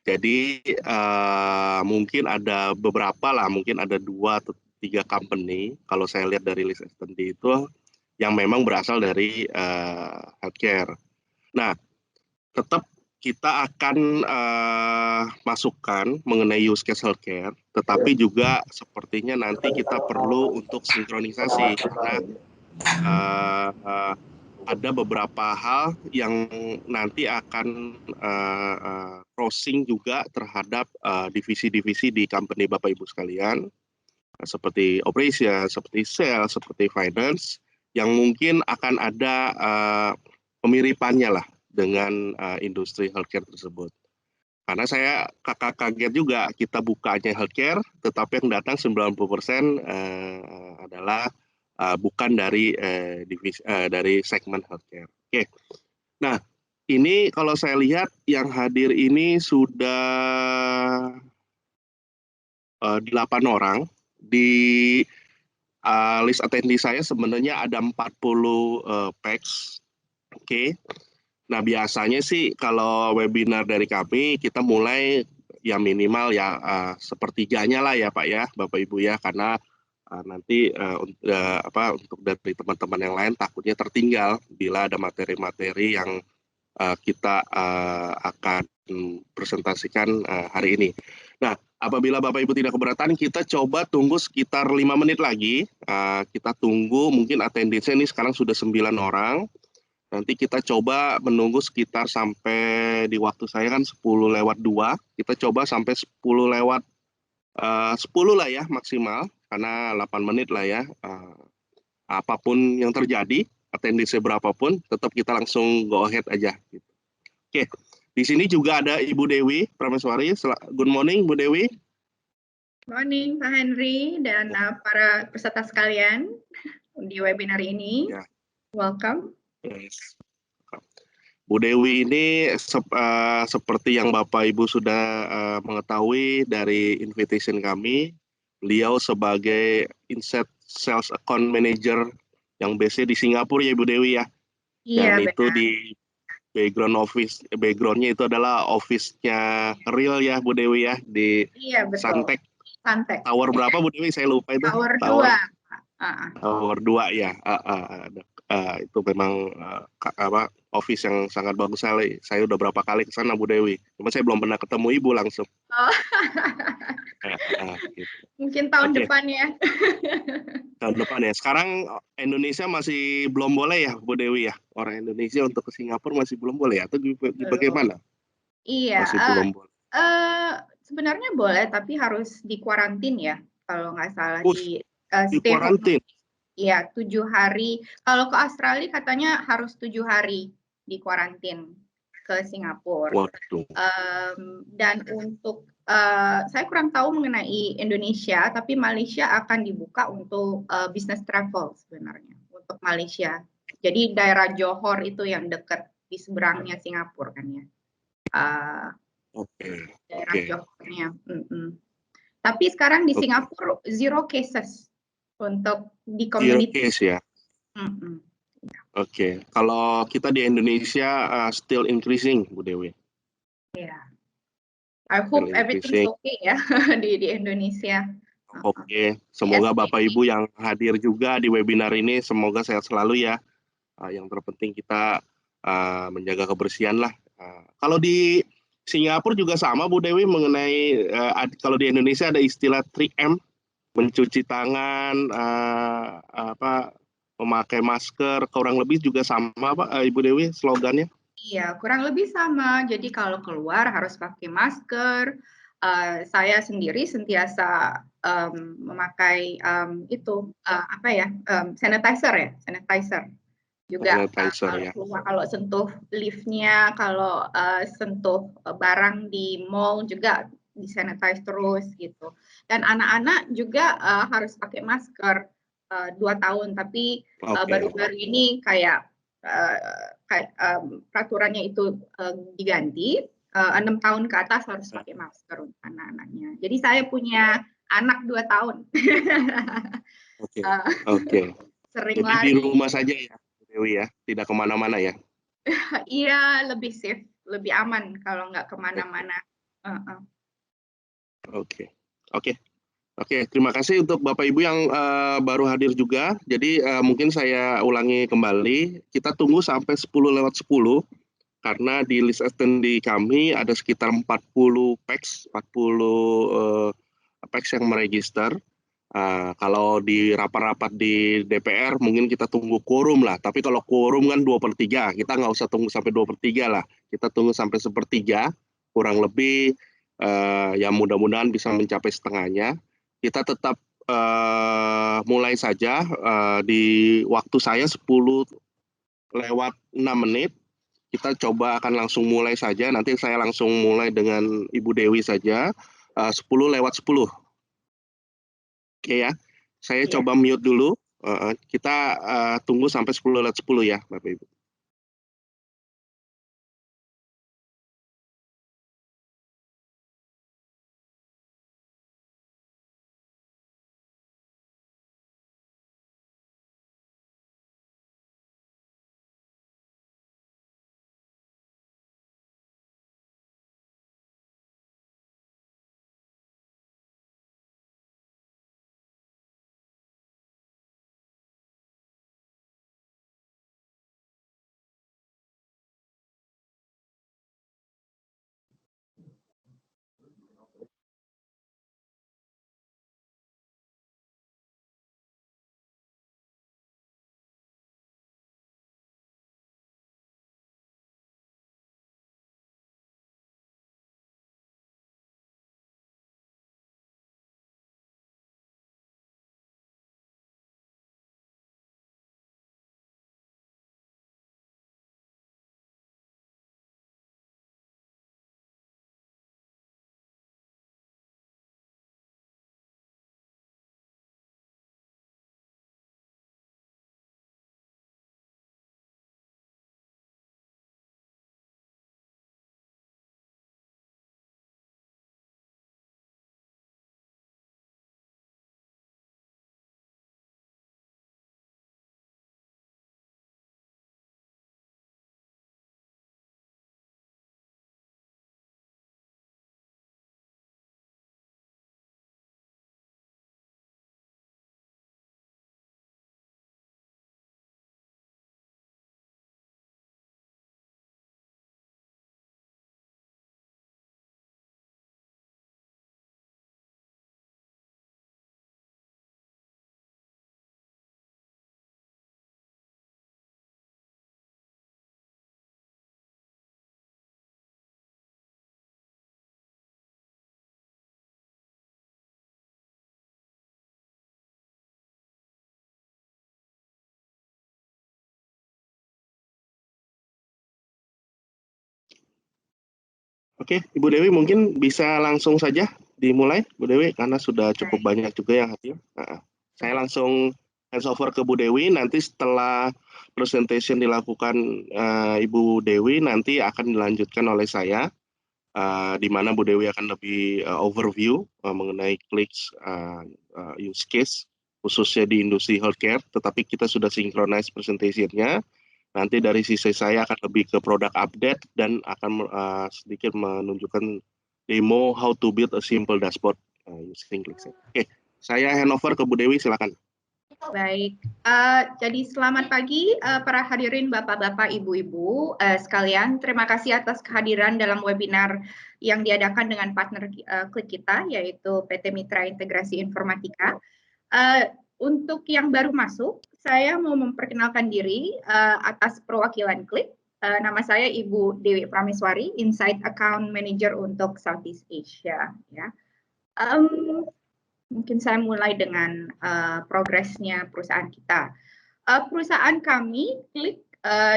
Jadi mungkin ada beberapa lah, mungkin ada 2 atau 3 company kalau saya lihat dari list S&P itu yang memang berasal dari healthcare. Nah, tetap kita akan masukkan mengenai use case healthcare, tetapi juga sepertinya nanti kita perlu untuk sinkronisasi karena ada beberapa hal yang nanti akan crossing juga terhadap divisi-divisi di company Bapak Ibu sekalian, seperti operation, seperti sales, seperti finance, yang mungkin akan ada pemiripannya lah dengan industri healthcare tersebut. Karena saya kaget juga kita bukanya healthcare, tetapi yang datang 90% adalah bukan dari divisi dari segmen healthcare. Oke. Nah, ini kalau saya lihat yang hadir ini sudah 8 orang. Di list attendee saya sebenarnya ada 40 packs. Oke. Nah, biasanya sih kalau webinar dari kami kita mulai ya minimal ya sepertiganya lah ya Pak ya, Bapak Ibu ya, karena nanti untuk dari teman-teman yang lain takutnya tertinggal bila ada materi-materi yang kita akan presentasikan hari ini. Nah, apabila Bapak Ibu tidak keberatan, kita coba tunggu sekitar 5 menit lagi. Kita tunggu, mungkin attendance ini sekarang sudah 9 orang. Nanti kita coba menunggu sekitar sampai di waktu saya kan 10:02. Kita coba sampai 10 lah ya maksimal, karena 8 menit lah ya. Apapun yang terjadi, attendance berapapun, tetap kita langsung go ahead aja. Gitu. Oke, di sini juga ada Ibu Dewi Prameswari. Good morning, Bu Dewi. Morning, Pak Henry dan para peserta sekalian di webinar ini. Ya. Welcome. Yes. Bu Dewi ini seperti yang Bapak Ibu sudah mengetahui dari invitation kami, beliau sebagai Inside Sales Account Manager yang base di Singapura ya Bu Dewi ya. Iya, dan itu benar. di backgroundnya itu adalah office-nya real ya Bu Dewi ya, di Suntec. Suntec. Tower berapa Bu Dewi? Saya lupa itu. Tower 2. Tower 2 ya. Itu memang office yang sangat bagus sekali. Saya udah berapa kali ke sana Bu Dewi. Cuma saya belum pernah ketemu Ibu langsung. Oh. Gitu. Mungkin tahun depan ya. Tahun depan ya. Sekarang Indonesia masih belum boleh ya Bu Dewi ya. Orang Indonesia untuk ke Singapura masih belum boleh ya, atau bagaimana? Iya. Masih belum boleh. Sebenarnya boleh, tapi harus di kuarantin ya. Kalau nggak salah di kuarantin. Iya, 7 hari. Kalau ke Australia katanya harus 7 hari di kuarantin ke Singapura. Waduh. Dan untuk saya kurang tahu mengenai Indonesia, tapi Malaysia akan dibuka untuk business travel sebenarnya untuk Malaysia. Jadi daerah Johor itu yang dekat di seberangnya Singapura kan ya. Daerah Johornya. Tapi sekarang di Singapura 0 cases untuk di community. 0 case ya. Oke. Kalau kita di Indonesia still increasing Bu Dewi. Yeah. I hope everything's okay ya di Indonesia. Oke. Semoga Bapak Ibu yang hadir juga di webinar ini semoga sehat selalu ya. Yang terpenting kita menjaga kebersihan lah. Kalau di Singapura juga sama Bu Dewi mengenai kalau di Indonesia ada istilah 3M, mencuci tangan, memakai masker, kurang lebih juga sama Pak Ibu Dewi slogannya? Iya, kurang lebih sama. Jadi kalau keluar harus pakai masker. Saya sendiri sentiasa memakai sanitizer juga. Kalau sentuh liftnya, kalau sentuh barang di mall juga disanitize terus gitu. Dan anak-anak juga harus pakai masker 2 tahun, tapi baru-baru ini kayak peraturannya itu diganti 6 tahun ke atas harus pakai masker untuk anak-anaknya. Jadi saya punya anak 2 tahun. Oke. Sering jadi lari. Di rumah saja ya Dewi ya, tidak kemana-mana ya? Iya, lebih safe, lebih aman kalau nggak kemana-mana. Oke, oke. Oke, terima kasih untuk Bapak Ibu yang baru hadir juga. Jadi mungkin saya ulangi kembali, kita tunggu sampai 10:10 karena di list attendee kami ada sekitar 40 PEX, 40 PEX yang meregister. Kalau di rapat-rapat di DPR mungkin kita tunggu quorum lah. Tapi kalau quorum kan 2/3, kita nggak usah tunggu sampai 2/3 lah. Kita tunggu sampai 1/3, kurang lebih ya mudah-mudahan bisa mencapai setengahnya. Kita tetap mulai saja di waktu saya 10:06. Kita coba akan langsung mulai saja. Nanti saya langsung mulai dengan Ibu Dewi saja. 10:10. Oke ya, saya coba mute dulu. Kita tunggu sampai 10:10 ya, Bapak Ibu. Oke, Ibu Dewi mungkin bisa langsung saja dimulai, Bu Dewi, karena sudah cukup banyak juga yang hadir. Saya langsung hands over ke Bu Dewi, nanti setelah presentation dilakukan Ibu Dewi, nanti akan dilanjutkan oleh saya, di mana Bu Dewi akan lebih overview mengenai clicks use case, khususnya di industri healthcare, tetapi kita sudah synchronize presentation-nya. Nanti dari sisi saya akan lebih ke product update dan akan sedikit menunjukkan demo how to build a simple dashboard using ClickSense. Oke, saya handover ke Bu Dewi, silakan. Baik, jadi selamat pagi para hadirin Bapak-Bapak, Ibu-Ibu sekalian. Terima kasih atas kehadiran dalam webinar yang diadakan dengan partner Klik kita, yaitu PT Mitra Integrasi Informatika. Untuk yang baru masuk, saya mau memperkenalkan diri atas perwakilan Klik. Nama saya Ibu Dewi Prameswari, Inside Account Manager untuk Southeast Asia. Ya. Mungkin saya mulai dengan progresnya perusahaan kita. Perusahaan kami, Klik,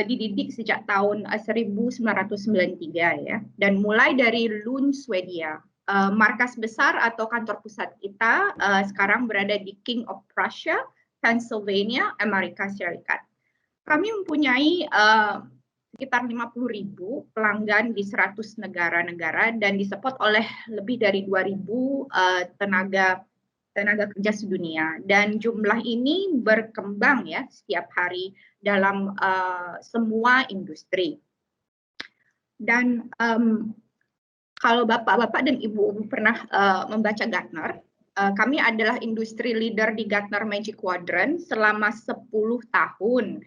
dididik sejak tahun 1993 ya, dan mulai dari Lund, Swedia. Markas besar atau kantor pusat kita sekarang berada di King of Prussia, Pennsylvania, Amerika Serikat. Kami mempunyai sekitar 50.000 pelanggan di 100 negara-negara dan disupport oleh lebih dari 2.000 tenaga kerja sedunia, dan jumlah ini berkembang ya setiap hari dalam semua industri. Dan kalau Bapak-Bapak dan Ibu pernah membaca Gartner, kami adalah industri leader di Gartner Magic Quadrant selama 10 tahun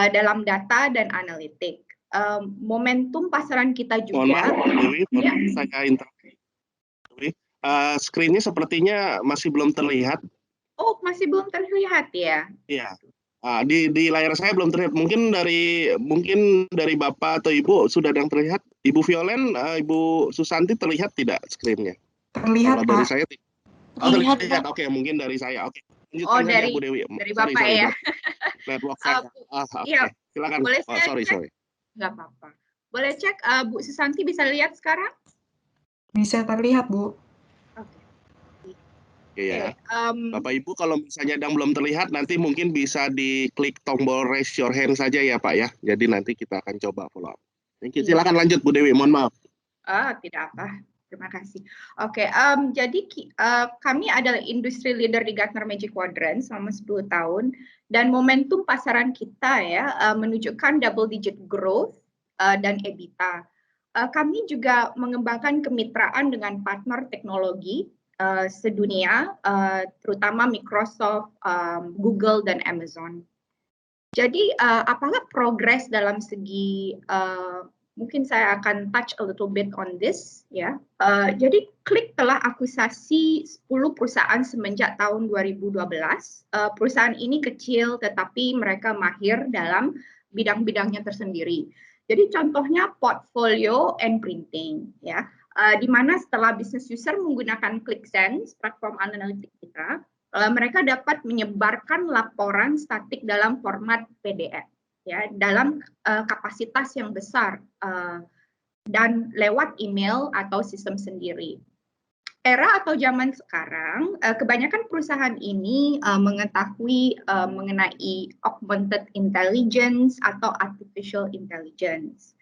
dalam data dan analitik. Momentum pasaran kita Mohon juga. maaf, Dewi, Ya. saya interview. Screen-nya sepertinya masih belum terlihat. Oh, masih belum terlihat ya? Iya. Di layar saya belum terlihat. Mungkin dari Bapak atau Ibu sudah ada yang terlihat. Ibu Violen, Ibu Susanti terlihat tidak screen-nya? Terlihat, Kalau dari Pak. saya Terlihat, terlihat. Pak. Oke, mungkin dari saya. Oke. Oh, Lanjutkan saja Bu Dewi. dari Sorry, Bapak ya. network saya. Iya, Oke. Silakan. boleh saya Sorry. Nggak apa-apa. Boleh cek Bu Susanti bisa lihat sekarang? Bisa terlihat, Bu. Oke. Iya. Bapak Ibu kalau misalnya yang belum terlihat nanti mungkin bisa diklik tombol raise your hand saja ya Pak ya. Jadi nanti kita akan coba follow up. Silakan lanjut Bu Dewi, mohon maaf. Tidak apa. Terima kasih. Oke, jadi kami adalah industri leader di Gartner Magic Quadrant selama 10 tahun dan momentum pasaran kita ya menunjukkan double digit growth dan EBITDA. Kami juga mengembangkan kemitraan dengan partner teknologi sedunia, terutama Microsoft, Google, dan Amazon. Jadi, apakah progres dalam segi mungkin saya akan touch a little bit on this ya. Jadi Klik telah akusasi 10 perusahaan semenjak tahun 2012. Perusahaan ini kecil tetapi mereka mahir dalam bidang-bidangnya tersendiri. Jadi contohnya portfolio and printing ya. Di mana setelah business user menggunakan ClickSense, platform analitik kita, mereka dapat menyebarkan laporan statik dalam format PDF ya dalam kapasitas yang besar dan lewat email atau sistem sendiri. Era atau zaman sekarang, kebanyakan perusahaan ini mengetahui mengenai augmented intelligence atau artificial intelligence.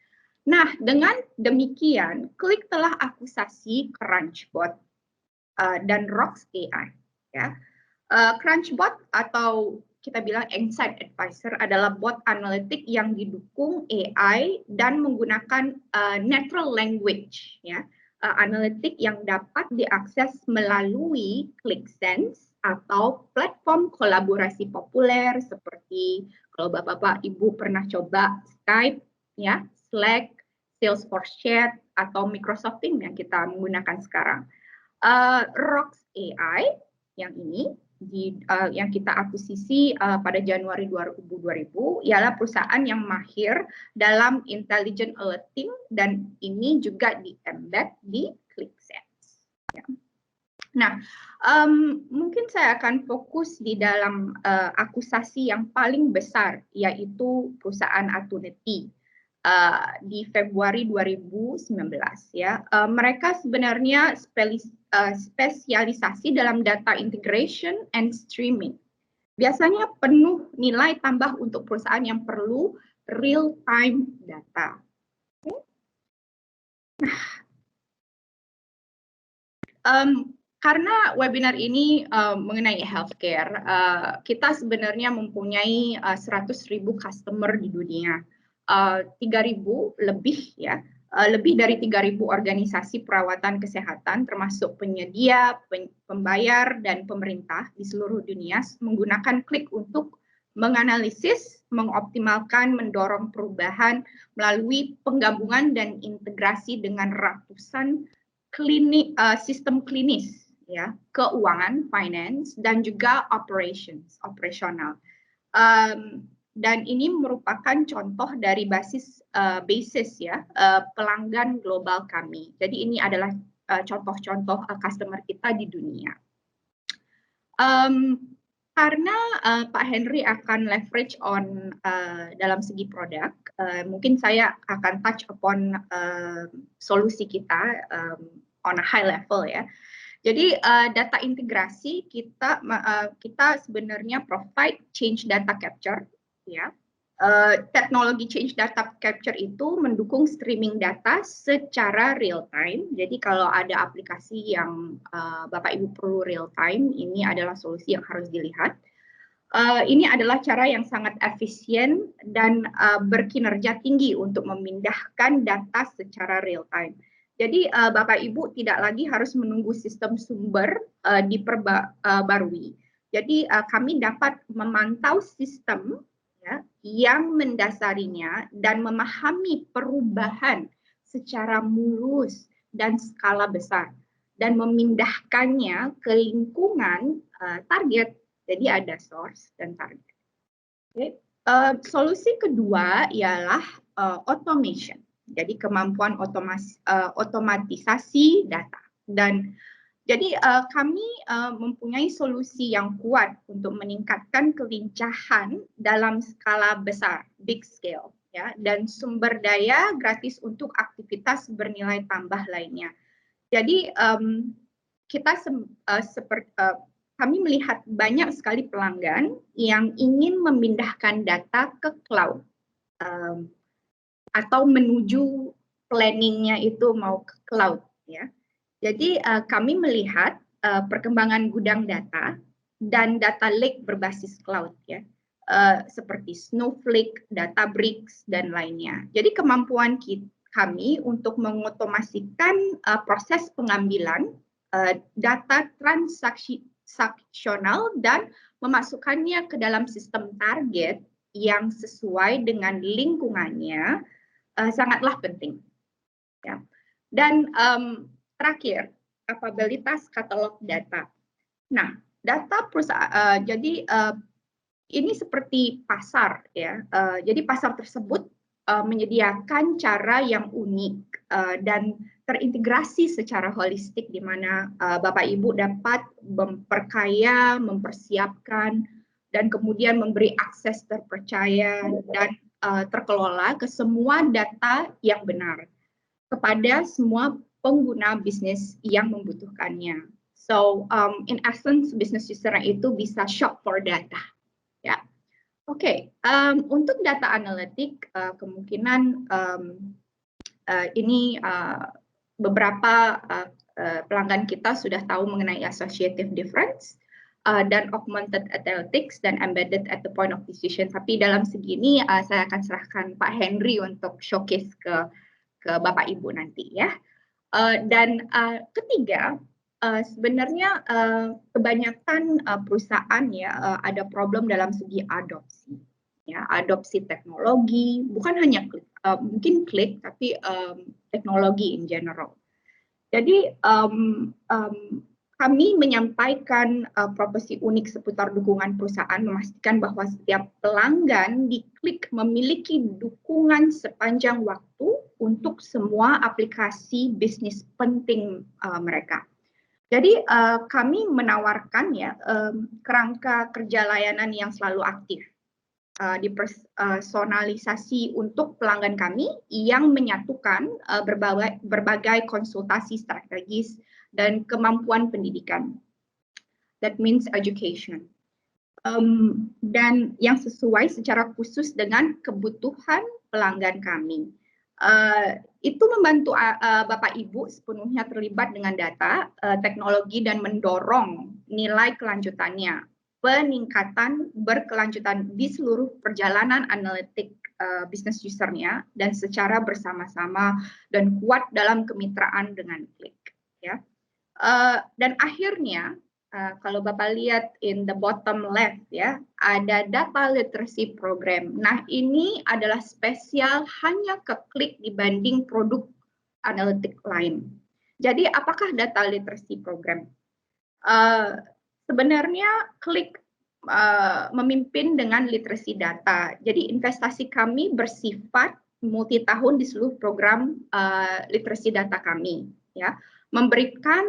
Nah, dengan demikian, Klik telah akusasi Crunchbot dan Rocks AI. Ya. Crunchbot atau kita bilang Insight Advisor adalah bot analitik yang didukung AI dan menggunakan natural language, ya, analitik yang dapat diakses melalui ClickSense atau platform kolaborasi populer seperti kalau Bapak-Bapak Ibu pernah coba Skype, ya, Slack, Salesforce Chat atau Microsoft Teams yang kita menggunakan sekarang. Rocks AI yang ini yang kita akuisisi pada Januari 2000 ialah perusahaan yang mahir dalam intelligent alerting dan ini juga di-embed di ClickSense. Ya. Nah, mungkin saya akan fokus di dalam akusasi yang paling besar yaitu perusahaan Attunity. Di Februari 2019 ya. Mereka sebenarnya spesialisasi dalam data integration and streaming. Biasanya penuh nilai tambah untuk perusahaan yang perlu real time data. Karena webinar ini mengenai healthcare, kita sebenarnya mempunyai 100.000 customer di dunia. 3.000 lebih ya, lebih dari 3.000 organisasi perawatan kesehatan termasuk penyedia, pembayar dan pemerintah di seluruh dunia menggunakan Klik untuk menganalisis, mengoptimalkan, mendorong perubahan melalui penggabungan dan integrasi dengan ratusan sistem klinis ya, keuangan, finance dan juga operasional. Dan ini merupakan contoh dari basis ya pelanggan global kami. Jadi ini adalah contoh-contoh customer kita di dunia. Karena Pak Henry akan leverage on dalam segi produk, mungkin saya akan touch upon solusi kita on a high level ya. Jadi data integrasi kita sebenarnya provide change data capture. Ya, teknologi change data capture itu mendukung streaming data secara real time. Jadi kalau ada aplikasi yang Bapak Ibu perlu real time, ini adalah solusi yang harus dilihat. Ini adalah cara yang sangat efisien dan berkinerja tinggi untuk memindahkan data secara real time. Jadi Bapak Ibu tidak lagi harus menunggu sistem sumber diperbarui. Jadi kami dapat memantau sistem ya, yang mendasarinya dan memahami perubahan secara mulus dan skala besar dan memindahkannya ke lingkungan target. Jadi ada source dan target. Okay. Solusi kedua ialah automation. Jadi kemampuan otomatisasi data. Dan jadi kami mempunyai solusi yang kuat untuk meningkatkan kelincahan dalam skala besar, big scale, ya, dan sumber daya gratis untuk aktivitas bernilai tambah lainnya. Jadi kami melihat banyak sekali pelanggan yang ingin memindahkan data ke cloud atau menuju planningnya itu mau ke cloud, ya. Jadi kami melihat perkembangan gudang data dan data lake berbasis cloud, ya, seperti Snowflake, Databricks dan lainnya. Jadi kemampuan kami untuk mengotomasikan proses pengambilan data transaksional dan memasukkannya ke dalam sistem target yang sesuai dengan lingkungannya sangatlah penting. Ya. Dan terakhir, kapabilitas katalog data. Nah, data perusahaan, jadi ini seperti pasar, ya. Jadi pasar tersebut menyediakan cara yang unik dan terintegrasi secara holistik, di mana Bapak Ibu dapat memperkaya, mempersiapkan, dan kemudian memberi akses terpercaya dan terkelola ke semua data yang benar kepada semua pengguna bisnis yang membutuhkannya. So, in essence, business user itu bisa shop for data. Ya, oke. Untuk data analitik, kemungkinan ini beberapa pelanggan kita sudah tahu mengenai associative difference dan augmented analytics dan embedded at the point of decision. Tapi dalam segini saya akan serahkan Pak Henry untuk showcase ke Bapak Ibu nanti, ya. Dan ketiga, sebenarnya kebanyakan perusahaan ya ada problem dalam segi adopsi, ya, adopsi teknologi, bukan hanya klik, mungkin klik, tapi teknologi in general. Jadi kami menyampaikan proposisi unik seputar dukungan perusahaan, memastikan bahwa setiap pelanggan di Klik memiliki dukungan sepanjang waktu untuk semua aplikasi bisnis penting mereka. Jadi kami menawarkan ya kerangka kerja layanan yang selalu aktif, dipersonalisasi untuk pelanggan kami yang menyatukan berbagai konsultasi strategis dan kemampuan pendidikan. That means education. Dan yang sesuai secara khusus dengan kebutuhan pelanggan kami. Itu membantu Bapak Ibu sepenuhnya terlibat dengan data, teknologi, dan mendorong nilai kelanjutannya, peningkatan berkelanjutan di seluruh perjalanan analitik business usernya, dan secara bersama-sama dan kuat dalam kemitraan dengan Klik, ya. Dan akhirnya kalau Bapak lihat in the bottom left, ya, ada data literacy program. Nah, ini adalah spesial hanya ke Klik dibanding produk analitik lain. Jadi apakah data literacy program? Sebenarnya Klik memimpin dengan literasi data. Jadi investasi kami bersifat multi tahun di seluruh program literasi data kami, ya, memberikan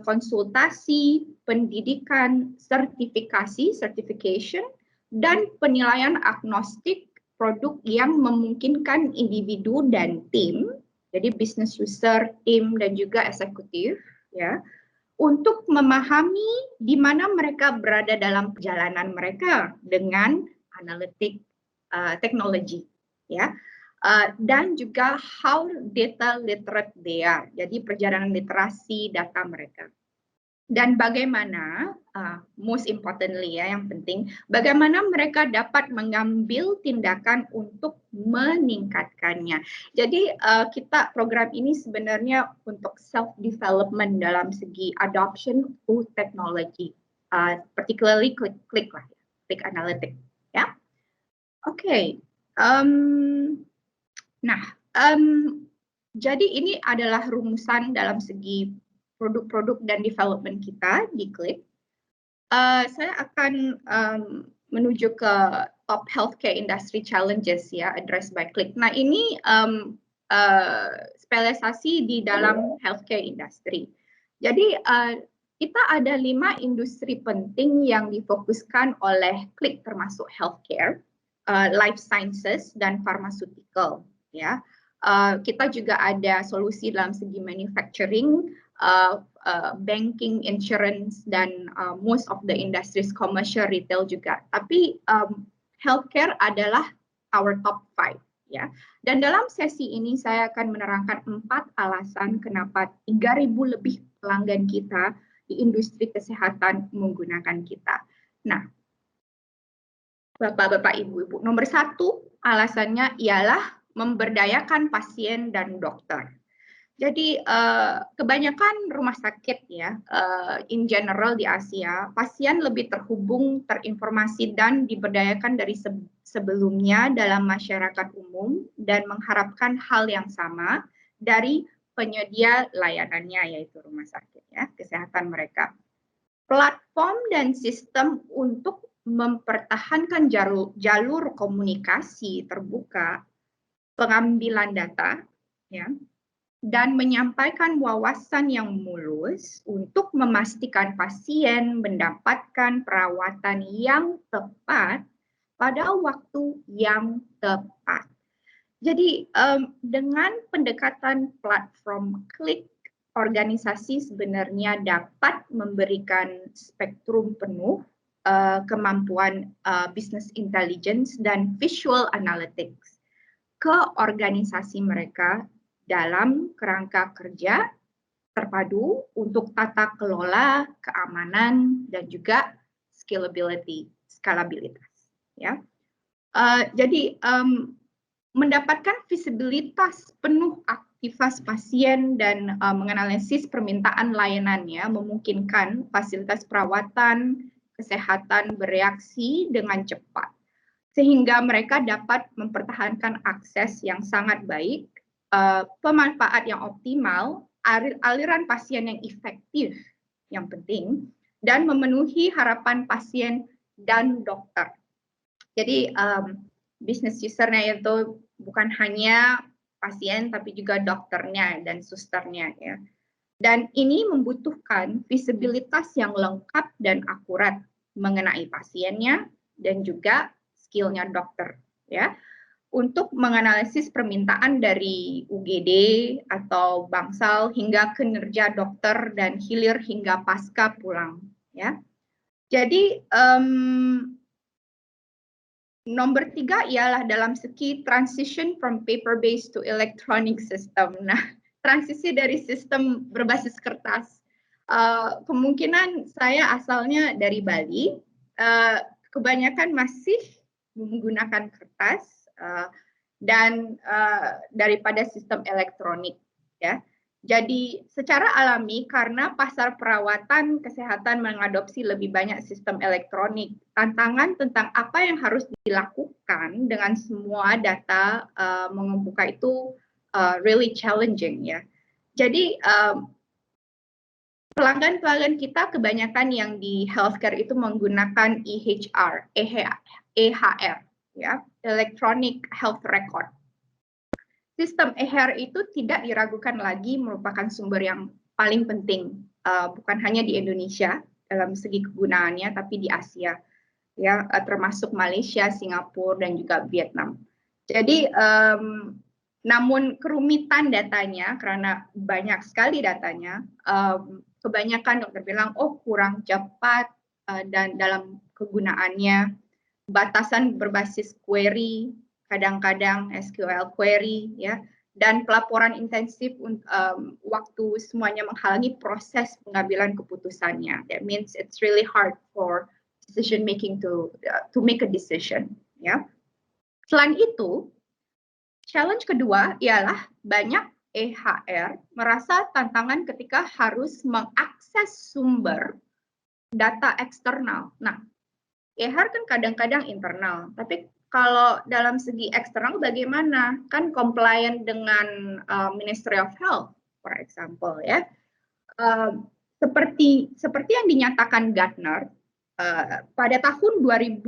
konsultasi, pendidikan, sertifikasi, certification, dan penilaian agnostik produk yang memungkinkan individu dan tim, jadi business user, tim, dan juga eksekutif, ya, untuk memahami di mana mereka berada dalam perjalanan mereka dengan analitik teknologi, ya. Dan juga how data literate they are, jadi perjalanan literasi data mereka. dan bagaimana most importantly ya, yang penting bagaimana mereka dapat mengambil tindakan untuk meningkatkannya. Jadi kita program ini sebenarnya untuk self development dalam segi adoption to technology, particularly Qlik lah, Qlik Analytics ya. Oke. Nah, jadi ini adalah rumusan dalam segi produk-produk dan development kita di Qlik. Saya akan menuju ke top healthcare industry challenges ya, addressed by Qlik. Nah ini spesialisasi di dalam healthcare industry. Jadi kita ada 5 industri penting yang difokuskan oleh Qlik, termasuk healthcare, life sciences dan pharmaceutical. Ya, kita juga ada solusi dalam segi manufacturing, banking, insurance, dan most of the industries, commercial, retail juga. Tapi healthcare adalah our top 5 ya. Dan dalam sesi ini saya akan menerangkan 4 alasan kenapa 3.000 lebih pelanggan kita di industri kesehatan menggunakan kita. Nah, Bapak-bapak, Ibu-ibu, nomor 1 alasannya ialah memberdayakan pasien dan dokter. Jadi kebanyakan rumah sakit ya, in general di Asia, pasien lebih terhubung, terinformasi dan diberdayakan dari sebelumnya dalam masyarakat umum dan mengharapkan hal yang sama dari penyedia layanannya, yaitu rumah sakit ya, kesehatan mereka. Platform dan sistem untuk mempertahankan jalur komunikasi terbuka, pengambilan data ya, dan menyampaikan wawasan yang mulus untuk memastikan pasien mendapatkan perawatan yang tepat pada waktu yang tepat. Jadi dengan pendekatan platform Qlik, organisasi sebenarnya dapat memberikan spektrum penuh kemampuan business intelligence dan visual analytics ke organisasi mereka dalam kerangka kerja terpadu untuk tata kelola, keamanan, dan juga skalabilitas. Ya. Jadi mendapatkan visibilitas penuh aktivitas pasien dan menganalisis permintaan layanannya memungkinkan fasilitas perawatan kesehatan bereaksi dengan cepat, sehingga mereka dapat mempertahankan akses yang sangat baik, pemanfaat yang optimal, aliran pasien yang efektif yang penting, dan memenuhi harapan pasien dan dokter. Jadi business usernya itu bukan hanya pasien tapi juga dokternya dan susternya ya. Dan ini membutuhkan visibilitas yang lengkap dan akurat mengenai pasiennya dan juga skillnya dokter ya, untuk menganalisis permintaan dari UGD atau bangsal hingga kinerja dokter dan hilir hingga pasca pulang ya. Jadi nomor 3 ialah dalam segi transition from paper based to electronic system. Nah, transisi dari sistem berbasis kertas. Kemungkinan saya asalnya dari Bali, kebanyakan masih menggunakan kertas dan daripada sistem elektronik ya. Jadi secara alami karena pasar perawatan kesehatan mengadopsi lebih banyak sistem elektronik, tantangan tentang apa yang harus dilakukan dengan semua data mengemuka itu really challenging ya. Jadi pelanggan-pelanggan kita kebanyakan yang di healthcare itu menggunakan EHR ya, Electronic Health Record. Sistem EHR itu tidak diragukan lagi merupakan sumber yang paling penting, bukan hanya di Indonesia dalam segi kegunaannya, tapi di Asia, ya, termasuk Malaysia, Singapura, dan juga Vietnam. Jadi, namun kerumitan datanya, karena banyak sekali datanya, kebanyakan dokter bilang, oh kurang cepat dan dalam kegunaannya, batasan berbasis query, kadang-kadang SQL query ya, dan pelaporan intensif waktu semuanya menghalangi proses pengambilan keputusannya. That means it's really hard for decision making to make a decision. Ya. Selain itu, challenge kedua ialah banyak EHR merasa tantangan ketika harus mengakses sumber data eksternal. Nah, EHR kan kadang-kadang internal, tapi kalau dalam segi eksternal bagaimana? Kan compliant dengan Ministry of Health, for example, ya. Seperti yang dinyatakan Gartner, pada tahun 2020,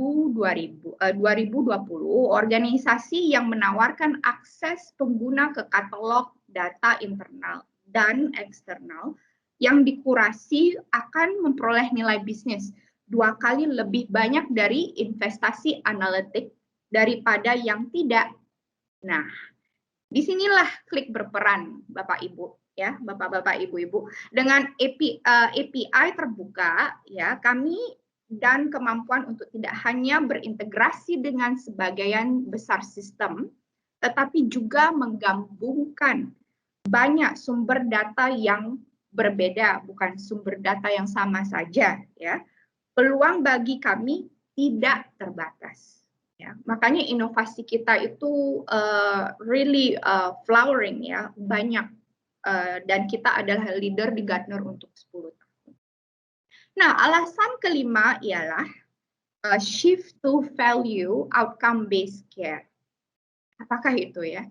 organisasi yang menawarkan akses pengguna ke katalog data internal dan eksternal yang dikurasi akan memperoleh nilai bisnis 2 kali lebih banyak dari investasi analitik daripada yang tidak. Nah, disinilah klik berperan Bapak Ibu, ya, Bapak-bapak, Ibu-ibu. Dengan API terbuka, ya, kami dan kemampuan untuk tidak hanya berintegrasi dengan sebagian besar sistem, tetapi juga menggabungkan banyak sumber data yang berbeda, bukan sumber data yang sama saja, ya. Peluang bagi kami tidak terbatas. Ya, makanya inovasi kita itu really flowering, ya, banyak, dan kita adalah leader di Gartner untuk 10 tahun. Nah, alasan kelima ialah shift to value outcome based care. Apakah itu, ya?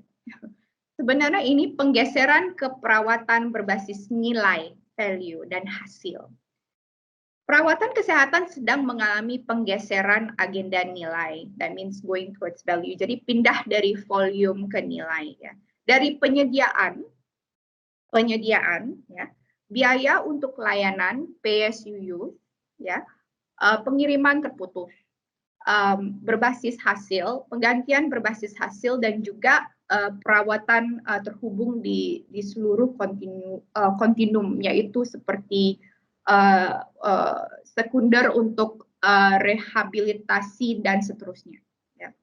Sebenarnya ini penggeseran ke perawatan berbasis nilai, value, dan hasil. Perawatan kesehatan sedang mengalami penggeseran agenda nilai. That means going towards value. Jadi pindah dari volume ke nilai. Ya. Dari penyediaan, ya, biaya untuk layanan PSUU, ya, pengiriman terputus, berbasis hasil, penggantian berbasis hasil, dan juga perawatan terhubung di seluruh kontinum, yaitu seperti sekunder untuk rehabilitasi dan seterusnya. Ya.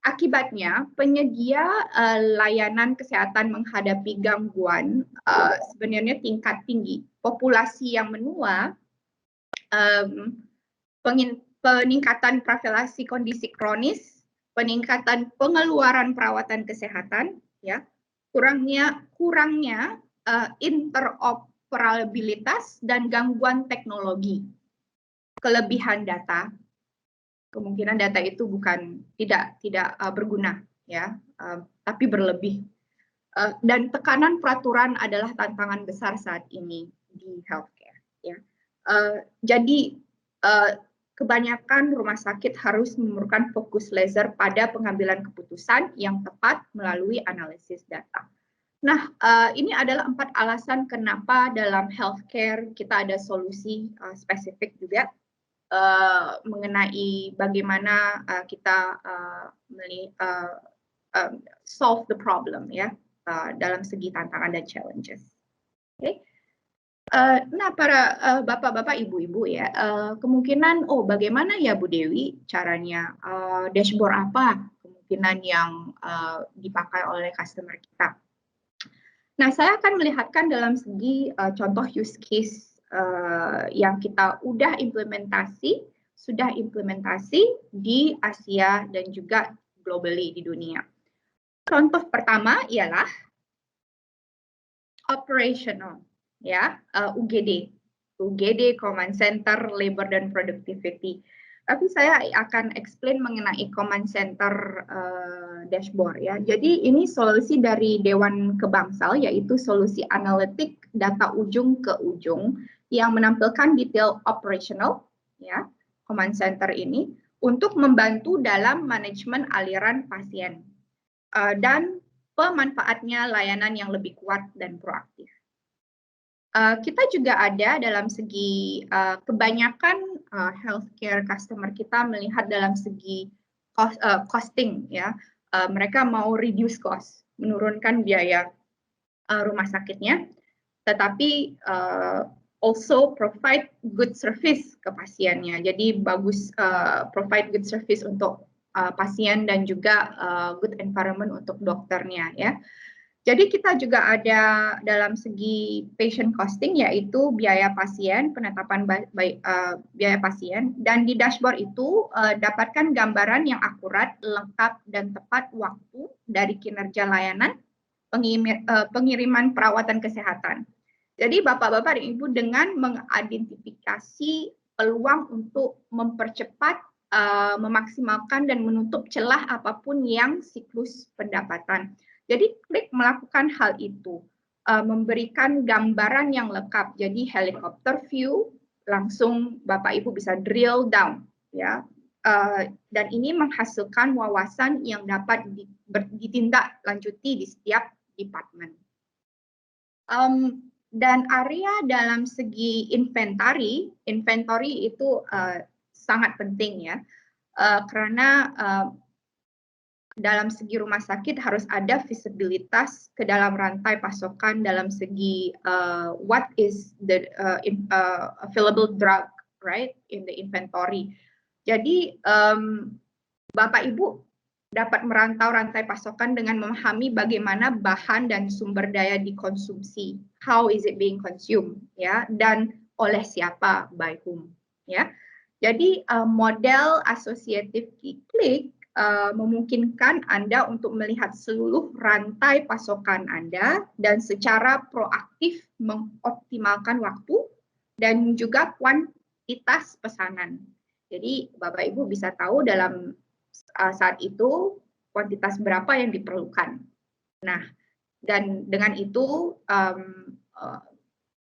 Akibatnya, penyedia layanan kesehatan menghadapi gangguan sebenarnya tingkat tinggi. Populasi yang menua, peningkatan profilasi kondisi kronis, peningkatan pengeluaran perawatan kesehatan, ya, kurangnya interoperabilitas dan gangguan teknologi, kelebihan data, kemungkinan data itu tidak berguna, ya, tapi berlebih, dan tekanan peraturan adalah tantangan besar saat ini di healthcare, ya. Jadi kebanyakan rumah sakit harus memerlukan fokus laser pada pengambilan keputusan yang tepat melalui analisis data. Nah, ini adalah 4 alasan kenapa dalam healthcare kita ada solusi spesifik juga mengenai bagaimana kita solve the problem, ya, dalam segi tantangan dan challenges. Okay. Nah, para bapak-bapak, ibu-ibu, ya, kemungkinan, bagaimana ya Bu Dewi caranya, dashboard apa kemungkinan yang dipakai oleh customer kita. Nah, saya akan melihatkan dalam segi contoh use case yang kita sudah implementasi di Asia dan juga globally di dunia. Contoh pertama ialah operational, ya, UGD Command Center Labor dan Productivity. Tapi saya akan explain mengenai Command Center dashboard, ya. Jadi ini solusi dari Dewan Kebangsal, yaitu solusi analitik data ujung ke ujung yang menampilkan detail operational, ya, Command Center ini untuk membantu dalam manajemen aliran pasien dan pemanfaatnya layanan yang lebih kuat dan proaktif. Kita juga ada dalam segi kebanyakan healthcare customer kita melihat dalam segi costing, ya. Mereka mau reduce cost, menurunkan biaya rumah sakitnya, tetapi also provide good service ke pasiennya. Jadi bagus provide good service untuk pasien dan juga good environment untuk dokternya, ya. Jadi kita juga ada dalam segi patient costing, yaitu biaya pasien, penetapan biaya pasien, dan di dashboard itu dapatkan gambaran yang akurat, lengkap, dan tepat waktu dari kinerja layanan pengiriman perawatan kesehatan. Jadi Bapak-Bapak dan Ibu, dengan mengidentifikasi peluang untuk mempercepat, memaksimalkan, dan menutup celah apapun yang siklus pendapatan. Jadi klik melakukan hal itu, memberikan gambaran yang lengkap. Jadi helikopter view, langsung Bapak Ibu bisa drill down, ya. Dan ini menghasilkan wawasan yang dapat ditindaklanjuti di setiap departemen. Dan area dalam segi inventory itu sangat penting, ya, karena dalam segi rumah sakit harus ada visibilitas ke dalam rantai pasokan dalam segi what is the available drug, right, in the inventory. Jadi Bapak Ibu dapat merantau rantai pasokan dengan memahami bagaimana bahan dan sumber daya dikonsumsi, how is it being consumed, ya, dan oleh siapa, by whom, ya. Jadi model associative key click memungkinkan Anda untuk melihat seluruh rantai pasokan Anda dan secara proaktif mengoptimalkan waktu dan juga kuantitas pesanan. Jadi Bapak Ibu bisa tahu dalam saat itu kuantitas berapa yang diperlukan. Nah, dan dengan itu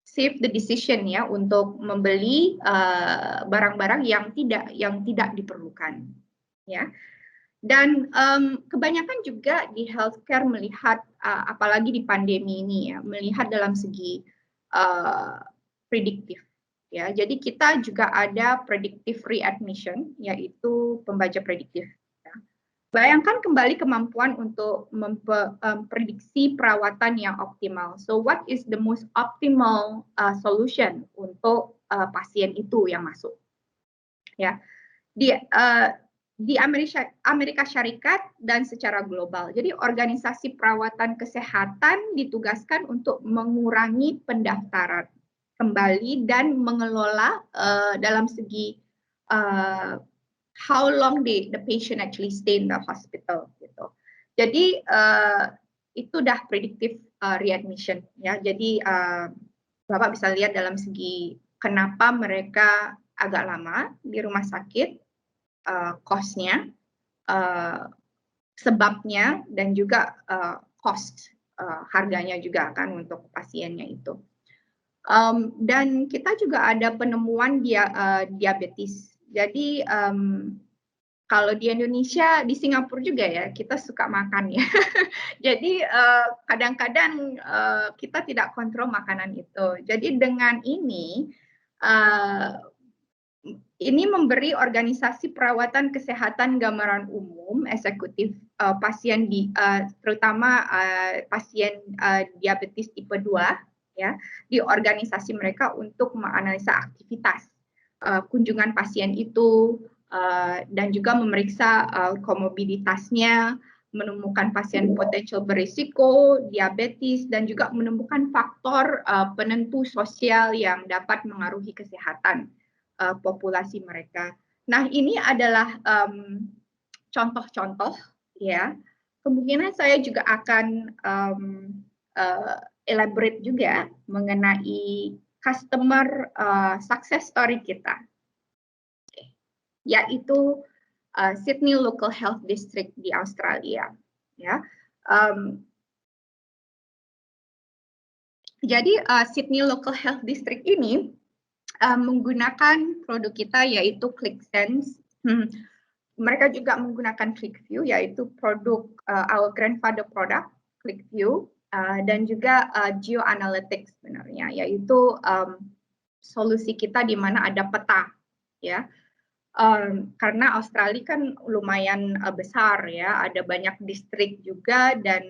save the decision, ya, untuk membeli barang-barang yang tidak diperlukan, ya. Dan kebanyakan juga di healthcare melihat, apalagi di pandemi ini, ya, melihat dalam segi prediktif, ya. Jadi kita juga ada predictive readmission, yaitu pembaca prediktif. Ya. Bayangkan kembali kemampuan untuk memprediksi perawatan yang optimal. So what is the most optimal solution untuk pasien itu yang masuk? Ya, di Amerika Syarikat dan secara global. Jadi organisasi perawatan kesehatan ditugaskan untuk mengurangi pendaftaran kembali dan mengelola dalam segi how long the patient actually stay in the hospital, gitu. Jadi itu dah predictive readmission, ya. Jadi Bapak bisa lihat dalam segi kenapa mereka agak lama di rumah sakit, cost-nya, sebabnya, dan juga cost, harganya juga kan untuk pasiennya itu. Dan kita juga ada penemuan diabetes. Jadi kalau di Indonesia, di Singapura juga, ya, kita suka makan, ya. Jadi kadang-kadang kita tidak kontrol makanan itu. Jadi dengan ini memberi organisasi perawatan kesehatan gambaran umum eksekutif pasien terutama pasien diabetes tipe 2, ya, di organisasi mereka untuk menganalisa aktivitas kunjungan pasien itu dan juga memeriksa komorbiditasnya, menemukan pasien potensial berisiko diabetes, dan juga menemukan faktor penentu sosial yang dapat mengaruhi kesehatan populasi mereka. Nah, ini adalah contoh-contoh, ya. Kemungkinan saya juga akan elaborate juga mengenai customer success story kita, yaitu Sydney Local Health District di Australia, ya. Jadi Sydney Local Health District ini menggunakan produk kita, yaitu ClickSense. Mereka juga menggunakan ClickView, yaitu produk our grandfather product, ClickView, dan juga GeoAnalytics sebenarnya, yaitu solusi kita di mana ada peta, ya. Karena Australia kan lumayan besar, ya, ada banyak distrik juga dan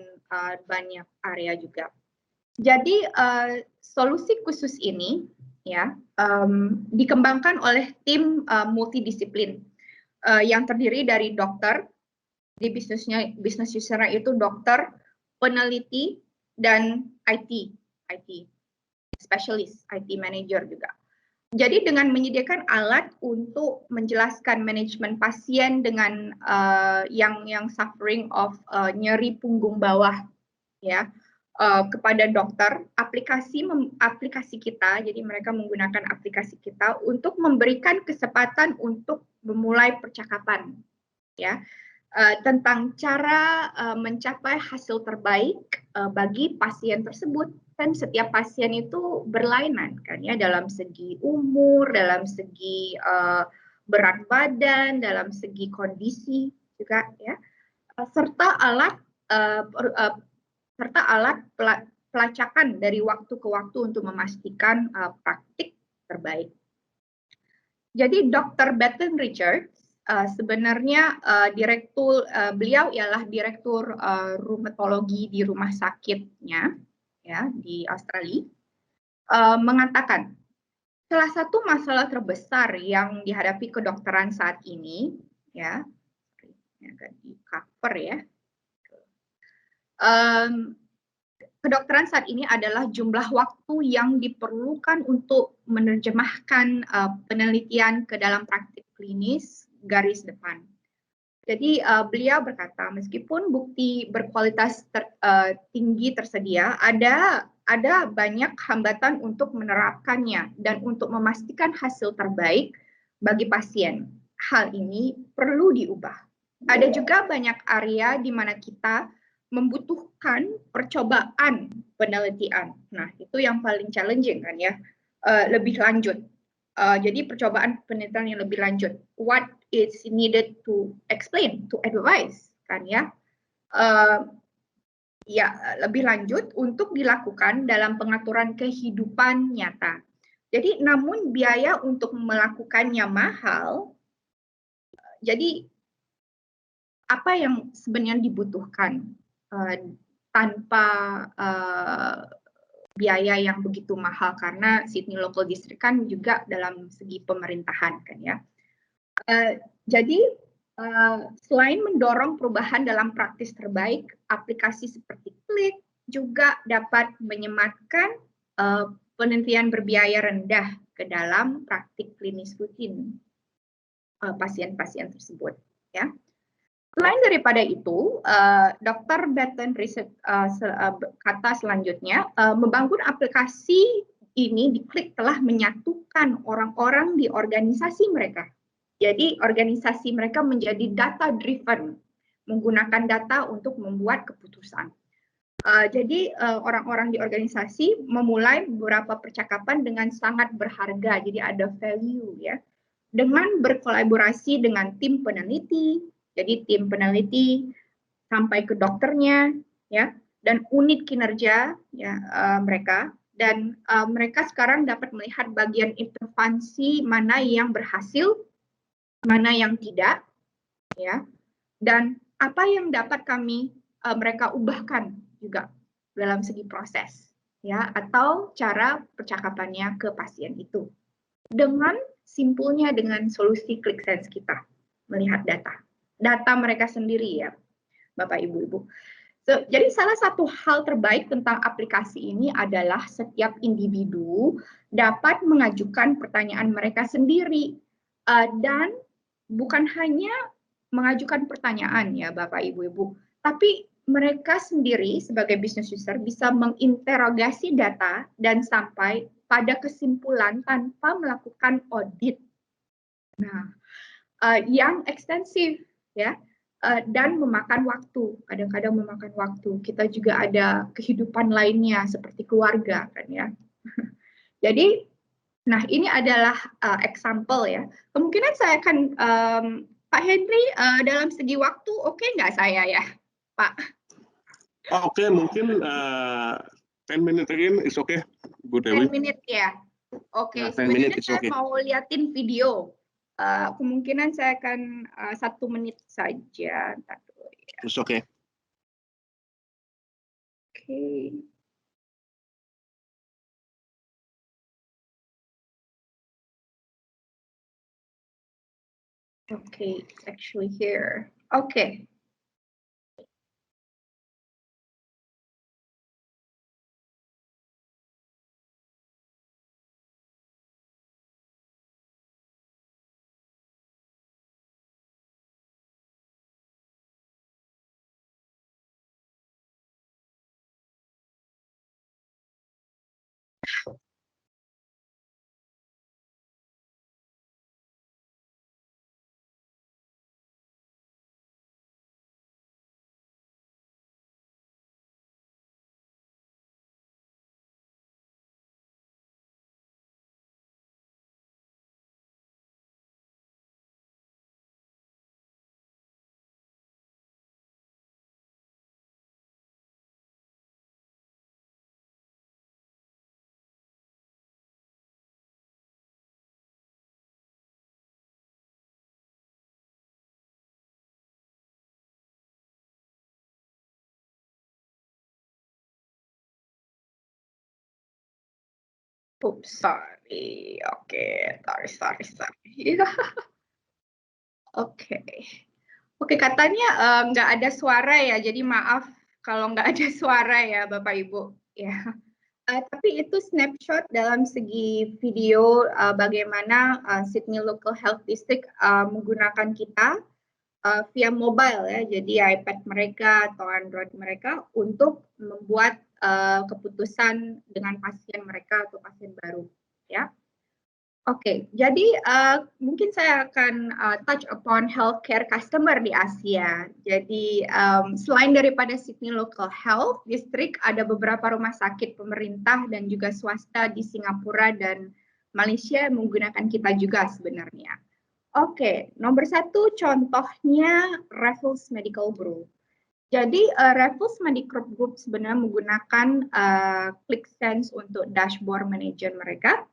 banyak area juga. Jadi solusi khusus ini, ya, dikembangkan oleh tim multidisiplin yang terdiri dari dokter, di business usernya itu dokter, peneliti, dan IT specialist, IT manager juga. Jadi dengan menyediakan alat untuk menjelaskan manajemen pasien dengan yang suffering of nyeri punggung bawah, ya, kepada dokter, aplikasi kita, jadi mereka menggunakan aplikasi kita untuk memberikan kesempatan untuk memulai percakapan, ya, tentang cara mencapai hasil terbaik bagi pasien tersebut. Kan setiap pasien itu berlainan kan ya, dalam segi umur, dalam segi berat badan, dalam segi kondisi juga ya, serta alat pelacakan dari waktu ke waktu untuk memastikan praktik terbaik. Jadi Dr. Baton Richards sebenarnya beliau ialah direktur rheumatologi di rumah sakitnya ya di Australia, mengatakan salah satu masalah terbesar yang dihadapi kedokteran saat ini ya, agak di cover ya, kedokteran saat ini adalah jumlah waktu yang diperlukan untuk menerjemahkan penelitian ke dalam praktik klinis garis depan. Jadi beliau berkata, meskipun bukti berkualitas tinggi tersedia, ada banyak hambatan untuk menerapkannya dan untuk memastikan hasil terbaik bagi pasien. Hal ini perlu diubah. Ada juga banyak area di mana kita membutuhkan percobaan penelitian. Nah, itu yang paling challenging kan ya, lebih lanjut. Jadi percobaan penelitian yang lebih lanjut. What is needed to explain, to advise, kan ya? Ya, lebih lanjut untuk dilakukan dalam pengaturan kehidupan nyata. Jadi, namun biaya untuk melakukannya mahal. Jadi, apa yang sebenarnya dibutuhkan tanpa biaya yang begitu mahal, karena Sydney Local District kan juga dalam segi pemerintahan kan ya. Jadi selain mendorong perubahan dalam praktis terbaik, aplikasi seperti Klik juga dapat menyematkan penelitian berbiaya rendah ke dalam praktik klinis rutin pasien-pasien tersebut ya. Selain daripada itu, Dr. Baton kata selanjutnya, membangun aplikasi ini di Klik telah menyatukan orang-orang di organisasi mereka. Jadi organisasi mereka menjadi data driven, menggunakan data untuk membuat keputusan. Jadi orang-orang di organisasi memulai beberapa percakapan dengan sangat berharga, jadi ada value ya, dengan berkolaborasi dengan tim peneliti. Jadi tim peneliti sampai ke dokternya, ya, dan unit kinerja ya mereka, dan mereka sekarang dapat melihat bagian intervensi mana yang berhasil, mana yang tidak, ya, dan apa yang dapat mereka ubahkan juga dalam segi proses, ya, atau cara percakapannya ke pasien itu. Dengan simpulnya dengan solusi ClickSense kita melihat data mereka sendiri ya, Bapak Ibu-Ibu. Jadi salah satu hal terbaik tentang aplikasi ini adalah setiap individu dapat mengajukan pertanyaan mereka sendiri dan bukan hanya mengajukan pertanyaan ya Bapak Ibu-Ibu, tapi mereka sendiri sebagai business user bisa menginterogasi data dan sampai pada kesimpulan tanpa melakukan audit. Nah, yang ekstensif ya, dan memakan waktu, kadang-kadang memakan waktu. Kita juga ada kehidupan lainnya seperti keluarga kan ya. Jadi, nah ini adalah example ya. Kemungkinan saya akan Pak Henry dalam segi waktu oke nggak saya ya, Pak? Oke, mungkin 10 minutes again is okay, Bu Dewi. 10 menit ya. Oke, Ya, 10 sebenarnya minutes saya okay. mau liatin video. Kemungkinan saya akan 1 menit saja. Ntar dulu ya. It's okay. Oke. Okay, it's actually here. Okay. Oops, sorry. Oke, sorry. Iya. Oke. Oke, katanya nggak ada suara ya, jadi maaf kalau nggak ada suara ya Bapak Ibu. Ya. Tapi itu snapshot dalam segi video bagaimana Sydney Local Health District menggunakan kita via mobile ya, jadi iPad mereka atau Android mereka untuk membuat keputusan dengan pasien mereka atau pasien baru ya. Oke, jadi mungkin saya akan touch upon healthcare customer di Asia. Jadi selain daripada Sydney Local Health District, ada beberapa rumah sakit pemerintah dan juga swasta di Singapura dan Malaysia menggunakan kita juga sebenarnya. Oke, nomor satu contohnya Raffles Medical Group. Jadi Raffles Medical Group sebenarnya menggunakan ClickSense untuk dashboard manager mereka.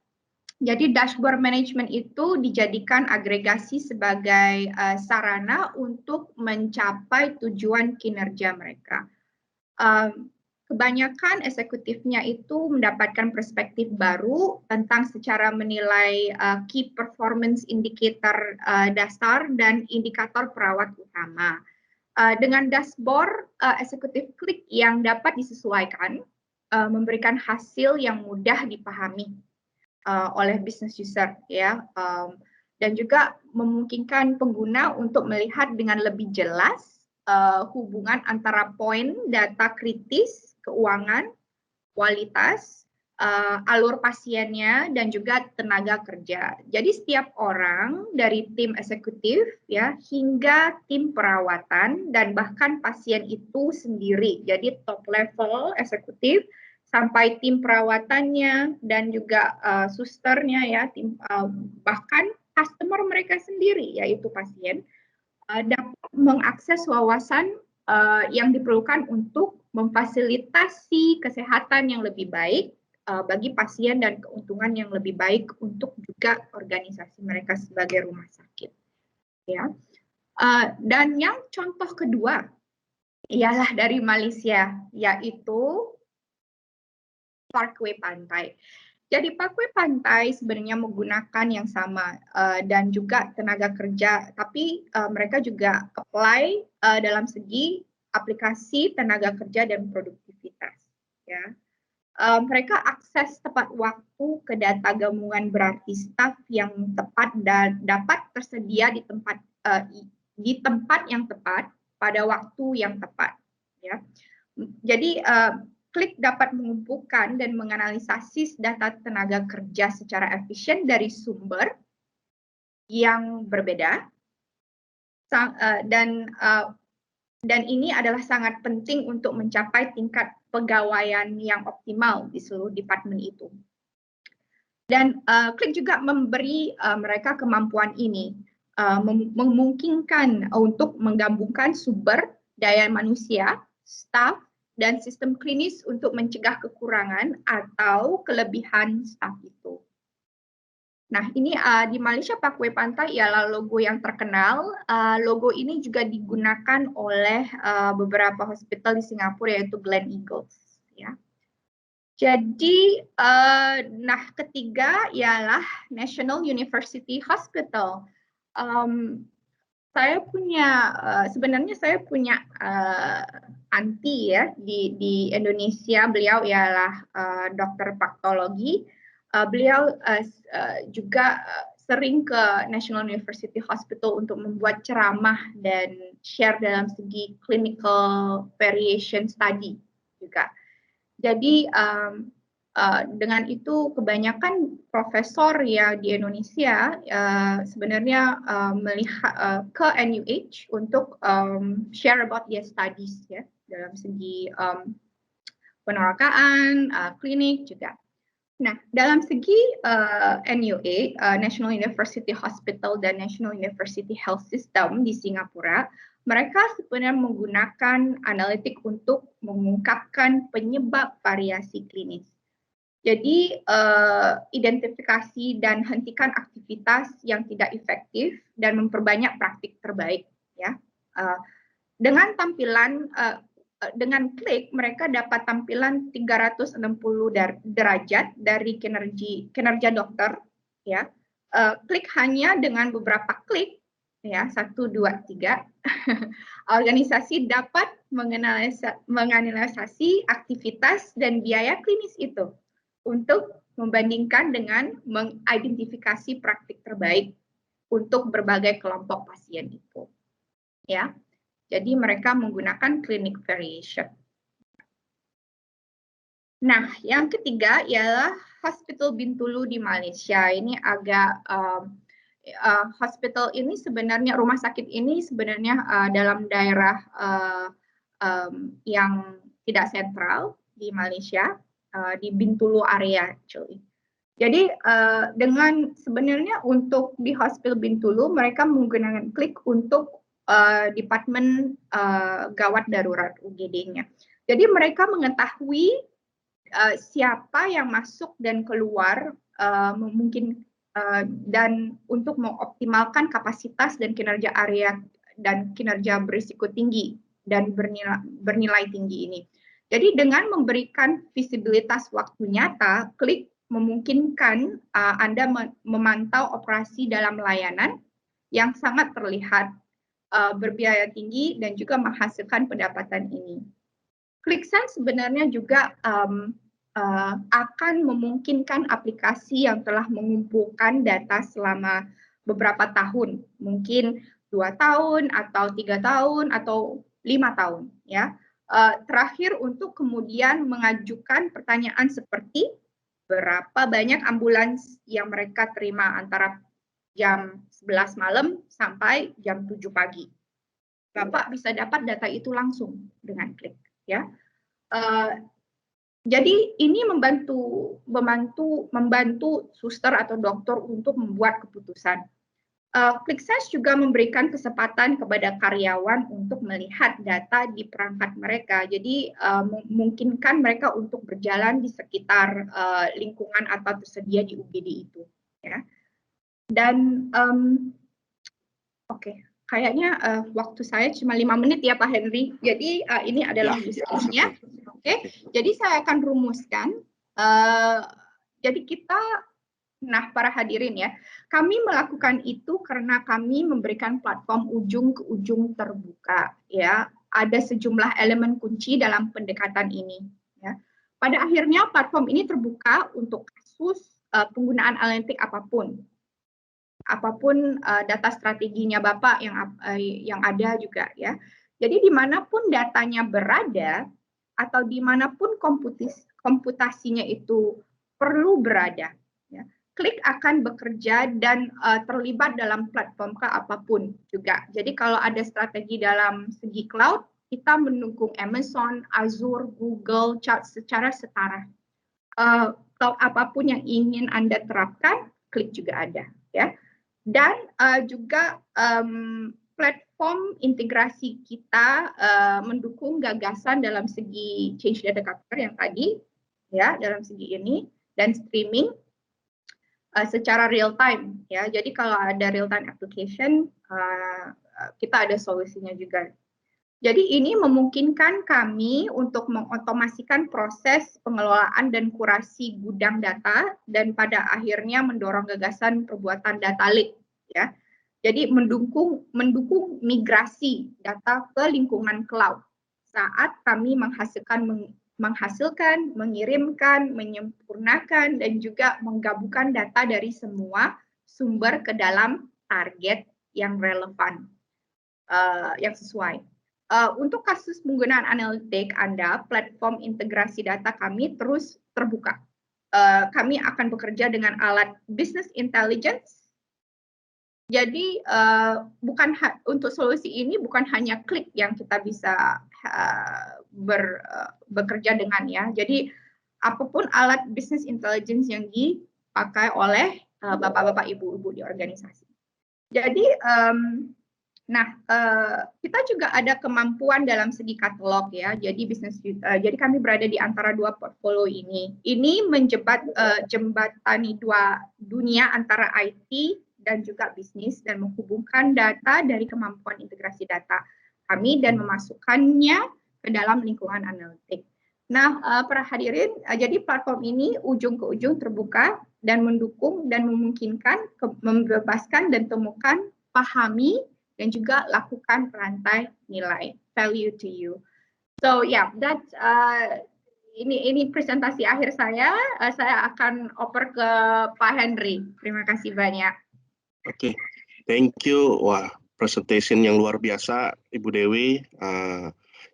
Jadi dashboard management itu dijadikan agregasi sebagai sarana untuk mencapai tujuan kinerja mereka. Kebanyakan eksekutifnya itu mendapatkan perspektif baru tentang secara menilai key performance indicator dasar dan indikator perawat utama. Dengan dashboard eksekutif klik yang dapat disesuaikan, memberikan hasil yang mudah dipahami oleh business user ya, dan juga memungkinkan pengguna untuk melihat dengan lebih jelas hubungan antara poin data kritis keuangan, kualitas, alur pasiennya dan juga tenaga kerja. Jadi setiap orang dari tim eksekutif ya hingga tim perawatan dan bahkan pasien itu sendiri. Jadi top level eksekutif sampai tim perawatannya dan juga susternya ya, tim bahkan customer mereka sendiri yaitu pasien dapat mengakses wawasan yang diperlukan untuk memfasilitasi kesehatan yang lebih baik bagi pasien dan keuntungan yang lebih baik untuk juga organisasi mereka sebagai rumah sakit. Ya. Dan yang contoh kedua ialah dari Malaysia, yaitu Parkway Pantai. Jadi Parkway Pantai sebenarnya menggunakan yang sama dan juga tenaga kerja, tapi mereka juga apply dalam segi aplikasi tenaga kerja dan produktivitas. Ya. Mereka akses tepat waktu ke data gabungan berarti staf yang tepat dan dapat tersedia di tempat yang tepat pada waktu yang tepat. Ya. Jadi Klik dapat mengumpulkan dan menganalisis data tenaga kerja secara efisien dari sumber yang berbeda dan ini adalah sangat penting untuk mencapai tingkat pegawaian yang optimal di seluruh departemen itu. Dan Klik juga memberi mereka kemampuan ini, memungkinkan untuk menggabungkan sumber daya manusia, staf, dan sistem klinis untuk mencegah kekurangan atau kelebihan staf itu. Nah, ini di Malaysia Parkway Pantai ialah logo yang terkenal. Logo ini juga digunakan oleh beberapa hospital di Singapura yaitu Gleneagles. Ya. Jadi, ketiga ialah National University Hospital. Sebenarnya saya punya anti ya di Indonesia. Beliau ialah dokter paktologi. Beliau juga sering ke National University Hospital untuk membuat ceramah dan share dalam segi clinical variation study juga. Jadi dengan itu kebanyakan profesor ya di Indonesia sebenarnya melihat ke NUH untuk share about their studies ya dalam segi penerokaan, klinik juga. Nah, dalam segi NUH, National University Hospital dan National University Health System di Singapura, mereka sebenarnya menggunakan analitik untuk mengungkapkan penyebab variasi klinis. Jadi identifikasi dan hentikan aktivitas yang tidak efektif dan memperbanyak praktik terbaik ya. Dengan tampilan dengan klik mereka dapat tampilan 360 derajat dari kinerja dokter, ya. Klik hanya dengan beberapa klik, ya, 1, 2, 3, organisasi dapat menganalisasi aktivitas dan biaya klinis itu untuk membandingkan dengan mengidentifikasi praktik terbaik untuk berbagai kelompok pasien itu, ya. Jadi mereka menggunakan clinic variation. Nah, yang ketiga ialah Hospital Bintulu di Malaysia. Ini agak hospital ini sebenarnya, rumah sakit ini sebenarnya dalam daerah yang tidak sentral di Malaysia, di Bintulu area actually. Jadi dengan sebenarnya untuk di Hospital Bintulu mereka menggunakan klik untuk departemen gawat darurat UGD-nya. Jadi mereka mengetahui siapa yang masuk dan keluar mungkin dan untuk mengoptimalkan kapasitas dan kinerja area dan kinerja berisiko tinggi dan bernilai tinggi ini. Jadi dengan memberikan visibilitas waktu nyata, klik memungkinkan Anda memantau operasi dalam layanan yang sangat terlihat berbiaya tinggi dan juga menghasilkan pendapatan ini. ClickSense sebenarnya juga akan memungkinkan aplikasi yang telah mengumpulkan data selama beberapa tahun, mungkin 2 tahun atau 3 tahun atau 5 tahun, ya. Terakhir untuk kemudian mengajukan pertanyaan seperti berapa banyak ambulans yang mereka terima antara jam 11 malam sampai jam 7 pagi. Bapak bisa dapat data itu langsung dengan klik, ya. Jadi ini membantu suster atau dokter untuk membuat keputusan. ClickSense juga memberikan kesempatan kepada karyawan untuk melihat data di perangkat mereka. Jadi memungkinkan mereka untuk berjalan di sekitar lingkungan atau tersedia di UGD itu, ya. Dan kayaknya waktu saya cuma 5 menit ya Pak Henry. Jadi ini adalah diskusinya. Jadi saya akan rumuskan. Jadi kita, nah para hadirin ya, kami melakukan itu karena kami memberikan platform ujung ke ujung terbuka, ya. Ada sejumlah elemen kunci dalam pendekatan ini, ya. Pada akhirnya platform ini terbuka untuk kasus penggunaan analitik apapun data strateginya Bapak yang ada juga, ya. Jadi dimanapun datanya berada atau dimanapun komputasinya itu perlu berada, ya. Klik akan bekerja dan terlibat dalam platform apapun juga. Jadi kalau ada strategi dalam segi cloud, kita mendukung Amazon, Azure, Google, secara setara. Cloud apapun yang ingin Anda terapkan, klik juga ada, ya. Dan juga platform integrasi kita mendukung gagasan dalam segi change data capture yang tadi, ya, dalam segi ini, dan streaming secara real time, ya. Jadi kalau ada real time application, kita ada solusinya juga. Jadi ini memungkinkan kami untuk mengotomasikan proses pengelolaan dan kurasi gudang data dan pada akhirnya mendorong gagasan perbuatan data lake, ya. Jadi mendukung migrasi data ke lingkungan cloud saat kami menghasilkan, mengirimkan, menyempurnakan dan juga menggabungkan data dari semua sumber ke dalam target yang relevan, yang sesuai. Untuk kasus penggunaan analitik Anda, platform integrasi data kami terus terbuka. Kami akan bekerja dengan alat business intelligence. Jadi untuk solusi ini bukan hanya klik yang kita bisa bekerja dengan, ya. Jadi apapun alat business intelligence yang dipakai oleh bapak-bapak, ibu-ibu di organisasi. Jadi kita juga ada kemampuan dalam segi katalog, ya. Jadi jadi kami berada di antara dua portfolio ini. Ini jembatani dua dunia antara IT dan juga bisnis dan menghubungkan data dari kemampuan integrasi data kami dan memasukkannya ke dalam lingkungan analitik. Nah, para hadirin, jadi platform ini ujung ke ujung terbuka dan mendukung dan memungkinkan membebaskan dan temukan, pahami, dan juga lakukan rantai nilai, value to you. So yeah, that's ini presentasi akhir saya. Saya akan oper ke Pak Henry. Terima kasih banyak. Oke, thank you. Wah, presentation yang luar biasa, Ibu Dewi.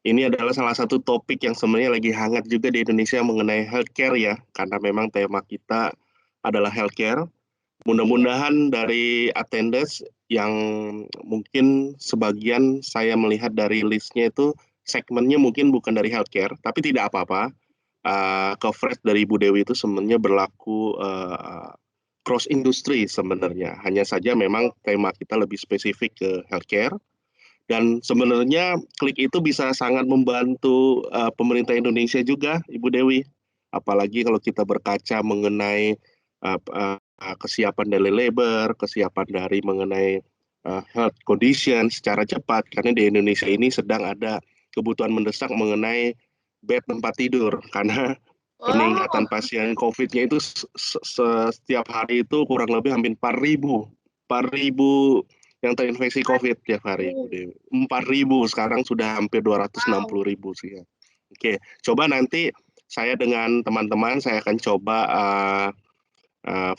Ini adalah salah satu topik yang sebenarnya lagi hangat juga di Indonesia mengenai healthcare ya, karena memang tema kita adalah healthcare. Mudah-mudahan dari attendance yang mungkin sebagian saya melihat dari listnya itu segmennya mungkin bukan dari healthcare, tapi tidak apa-apa. Coverage dari Ibu Dewi itu sebenarnya berlaku cross industry sebenarnya. Hanya saja memang tema kita lebih spesifik ke healthcare. Dan sebenarnya Klik itu bisa sangat membantu pemerintah Indonesia juga, Ibu Dewi. Apalagi kalau kita berkaca mengenai kesiapan dari labor, kesiapan dari mengenai health condition secara cepat. Karena di Indonesia ini sedang ada kebutuhan mendesak mengenai bed tempat tidur. Karena peningkatan pasien COVID-nya itu setiap hari itu kurang lebih hampir 4.000 yang terinfeksi COVID tiap hari. 4.000 sekarang sudah hampir 260.000 sih ya. Oke, coba nanti saya dengan teman-teman saya akan coba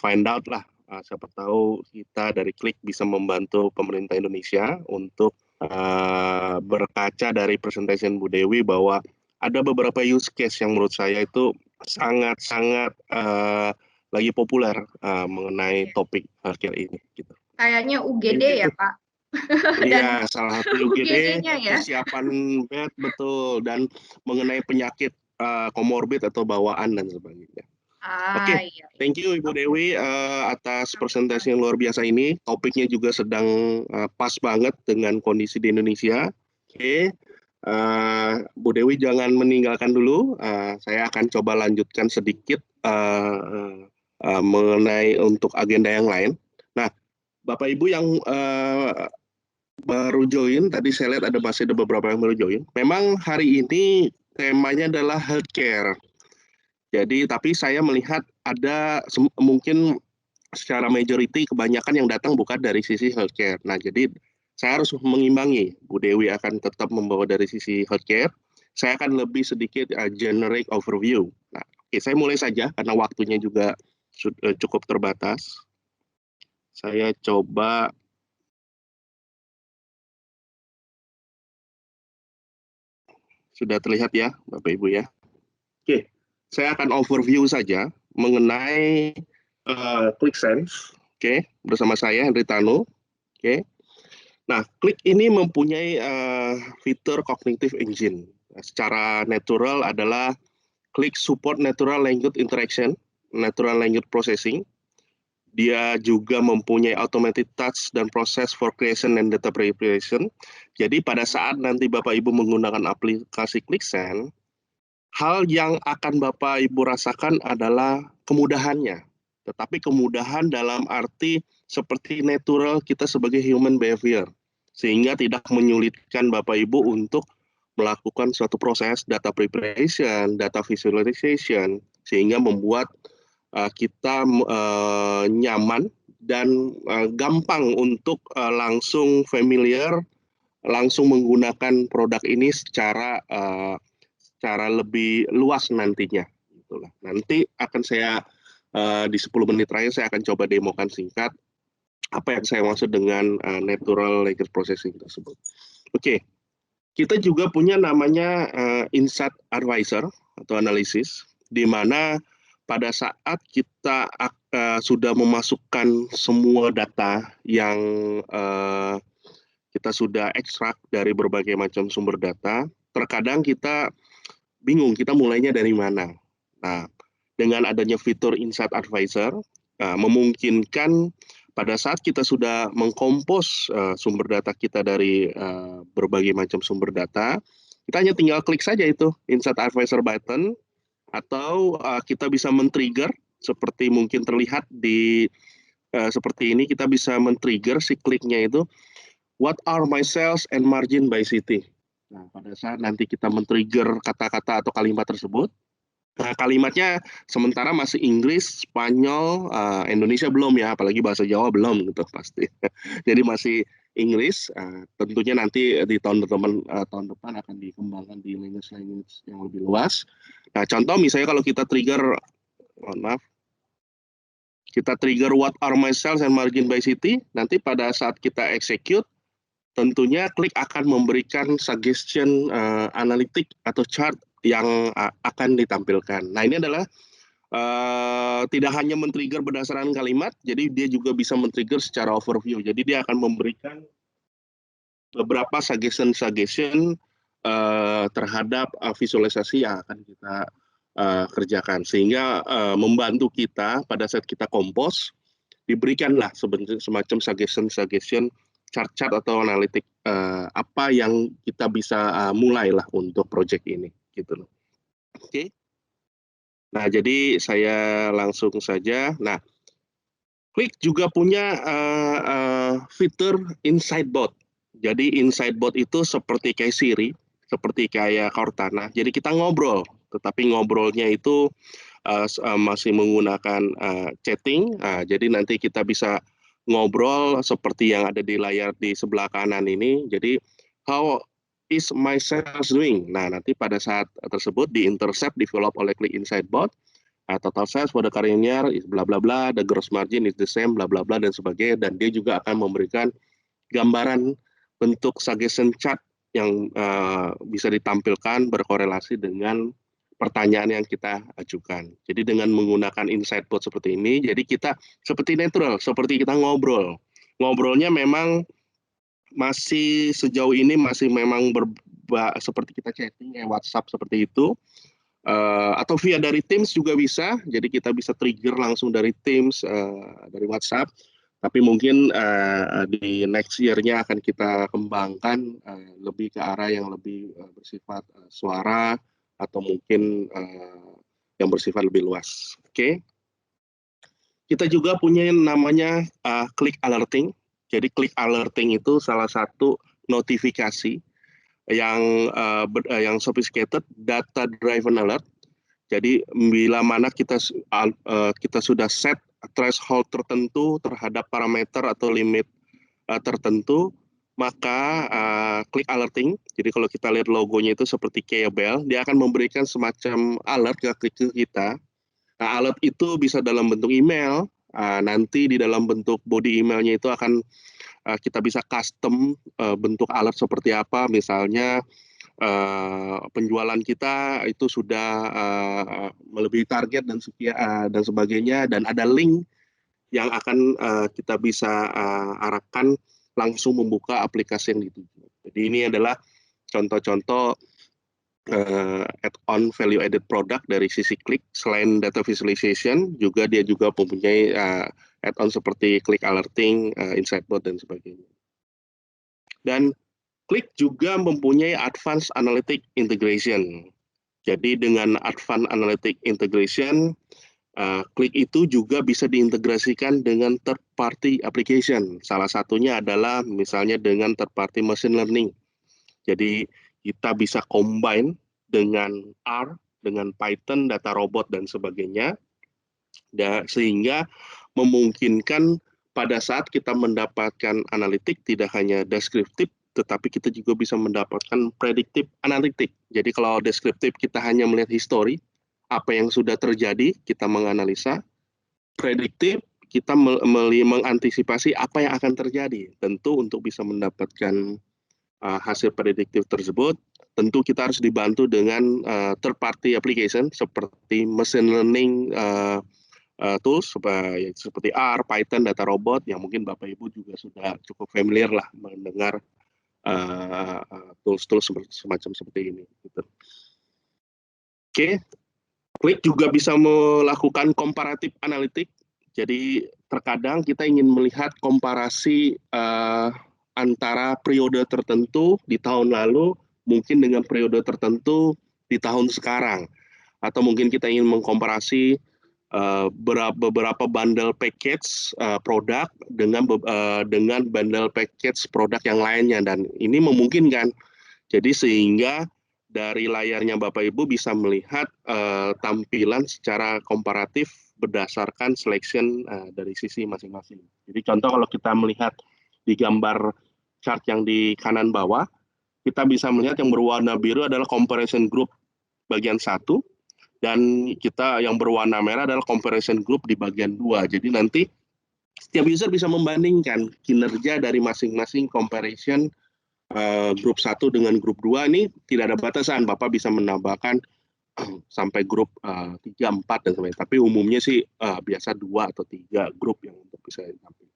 find out lah. Siapa tahu kita dari Klik bisa membantu pemerintah Indonesia untuk berkaca dari presentation Bu Dewi bahwa ada beberapa use case yang menurut saya itu sangat-sangat lagi populer mengenai topik healthcare ini. Gitu. Kayaknya UGD ya Pak? Iya, salah satu UGD, ya? kesiapan bed, betul, dan mengenai penyakit komorbid atau bawaan dan sebagainya. Oke, Iya. thank you Ibu Dewi atas presentasi yang luar biasa ini. Topiknya juga sedang pas banget dengan kondisi di Indonesia. Oke, Bu Dewi jangan meninggalkan dulu. Saya akan coba lanjutkan sedikit mengenai untuk agenda yang lain. Nah, Bapak Ibu yang baru join, tadi saya lihat masih ada beberapa yang baru join. Memang hari ini temanya adalah healthcare. Jadi, tapi saya melihat ada mungkin secara majority kebanyakan yang datang bukan dari sisi healthcare. Nah, jadi saya harus mengimbangi. Bu Dewi akan tetap membawa dari sisi healthcare. Saya akan lebih sedikit generic overview. Nah, oke, saya mulai saja karena waktunya juga cukup terbatas. Saya coba sudah terlihat ya, Bapak Ibu ya. Oke, saya akan overview saja mengenai ClickSense. Oke, bersama saya Henry Tanu. Oke. Nah, Klik ini mempunyai fitur cognitive engine. Secara natural adalah Klik support natural language interaction, natural language processing. Dia juga mempunyai automated touch dan proses for creation and data preparation. Jadi pada saat nanti Bapak Ibu menggunakan aplikasi ClickSense, hal yang akan Bapak Ibu rasakan adalah kemudahannya. Tetapi kemudahan dalam arti seperti natural kita sebagai human behavior. Sehingga tidak menyulitkan Bapak Ibu untuk melakukan suatu proses data preparation, data visualization, sehingga membuat kita nyaman dan gampang untuk langsung familiar, langsung menggunakan produk ini secara lebih luas nantinya. Itulah. Nanti akan saya di 10 menit terakhir saya akan coba demokan singkat apa yang saya maksud dengan natural language processing tersebut. Oke, kita juga punya namanya Insight Advisor atau analisis, di mana pada saat kita sudah memasukkan semua data yang kita sudah ekstrak dari berbagai macam sumber data, terkadang kita bingung kita mulainya dari mana. Nah, dengan adanya fitur Insight Advisor, memungkinkan pada saat kita sudah mengkompos sumber data kita dari berbagai macam sumber data, kita hanya tinggal klik saja itu Insight Advisor button, atau kita bisa men-trigger seperti mungkin terlihat di seperti ini, kita bisa men-trigger si kliknya itu, what are my sales and margin by city. Nah, pada saat nanti kita men-trigger kata-kata atau kalimat tersebut, kalimatnya sementara masih Inggris, Spanyol, Indonesia belum ya, apalagi bahasa Jawa belum gitu pasti. Jadi masih Inggris, tentunya nanti di tahun depan akan dikembangkan di language yang lebih luas. Nah, contoh misalnya kalau kita trigger, kita trigger what are my sales and margin by city, nanti pada saat kita execute, tentunya Klik akan memberikan suggestion analitik atau chart yang akan ditampilkan. Nah, ini adalah tidak hanya men-trigger berdasarkan kalimat, jadi dia juga bisa men-trigger secara overview. Jadi dia akan memberikan beberapa suggestion terhadap visualisasi yang akan kita kerjakan, sehingga membantu kita pada saat kita kompos, diberikanlah semacam suggestion chart-chart atau analitik apa yang kita bisa mulailah untuk project ini gitu loh. Oke. Nah, jadi saya langsung saja. Nah, Klik juga punya fitur Insight Bot. Jadi Insight Bot itu seperti kayak Siri, seperti kayak Cortana. Jadi kita ngobrol, tetapi ngobrolnya itu masih menggunakan chatting. Jadi nanti kita bisa ngobrol seperti yang ada di layar di sebelah kanan ini. Jadi how is my sales doing? Nah, nanti pada saat tersebut di-intercept, develop oleh Klik Insight Bot, total sales for the current year is bla bla bla, the gross margin is the same, bla bla bla dan sebagainya. Dan dia juga akan memberikan gambaran bentuk suggestion chart yang bisa ditampilkan berkorelasi dengan pertanyaan yang kita ajukan. Jadi dengan menggunakan Insight Bot seperti ini, jadi kita seperti natural, seperti kita ngobrol. Ngobrolnya memang masih sejauh ini masih memang seperti kita chatting kayak WhatsApp seperti itu. Atau via dari Teams juga bisa, jadi kita bisa trigger langsung dari Teams, dari WhatsApp. Tapi mungkin di next year-nya akan kita kembangkan lebih ke arah yang lebih bersifat suara, atau mungkin yang bersifat lebih luas. Oke. Kita juga punya namanya Klik Alerting. Jadi Klik Alerting itu salah satu notifikasi yang sophisticated, data driven alert. Jadi bila mana kita sudah set threshold tertentu terhadap parameter atau limit tertentu, maka Klik Alerting. Jadi kalau kita lihat logonya itu seperti kayak bell, dia akan memberikan semacam alert ke kita. Nah, alert itu bisa dalam bentuk email. Nanti di dalam bentuk body emailnya itu akan kita bisa custom bentuk alert seperti apa. Misalnya penjualan kita itu sudah melebihi target dan sebagainya, dan ada link yang akan kita bisa arahkan langsung membuka aplikasi yang dituju. Jadi ini adalah contoh-contoh add-on value added product dari sisi Klik. Selain data visualization, dia juga mempunyai add-on seperti Klik Alerting, Insight Bot dan sebagainya. Dan Klik juga mempunyai Advanced Analytic Integration. Jadi dengan Advanced Analytic Integration, Klik itu juga bisa diintegrasikan dengan third party application. Salah satunya adalah misalnya dengan third party machine learning. Jadi kita bisa combine dengan R, dengan Python, data robot dan sebagainya, sehingga memungkinkan pada saat kita mendapatkan analitik tidak hanya deskriptif, tetapi kita juga bisa mendapatkan prediktif analitik. Jadi kalau deskriptif kita hanya melihat histori, apa yang sudah terjadi, kita menganalisa. Prediktif, kita mengantisipasi apa yang akan terjadi. Tentu untuk bisa mendapatkan hasil prediktif tersebut, tentu kita harus dibantu dengan third party application seperti machine learning tools seperti R, Python, data robot, yang mungkin Bapak Ibu juga sudah cukup familiar lah mendengar tools-tools semacam seperti ini. Gitu. Oke. Klik juga bisa melakukan komparatif analitik. Jadi terkadang kita ingin melihat komparasi antara periode tertentu di tahun lalu mungkin dengan periode tertentu di tahun sekarang. Atau mungkin kita ingin mengkomparasi beberapa bundle package produk dengan bundle package produk yang lainnya. Dan ini memungkinkan. Jadi sehingga dari layarnya Bapak Ibu bisa melihat tampilan secara komparatif berdasarkan selection dari sisi masing-masing. Jadi contoh kalau kita melihat di gambar chart yang di kanan bawah, kita bisa melihat yang berwarna biru adalah comparison group bagian 1, dan kita yang berwarna merah adalah comparison group di bagian 2. Jadi nanti setiap user bisa membandingkan kinerja dari masing-masing comparison grup 1 dengan grup 2 ini tidak ada batasan. Bapak bisa menambahkan sampai grup 3, 4 dan sebagainya. Tapi umumnya sih biasa 2 atau 3 grup yang untuk bisa ditampilkan.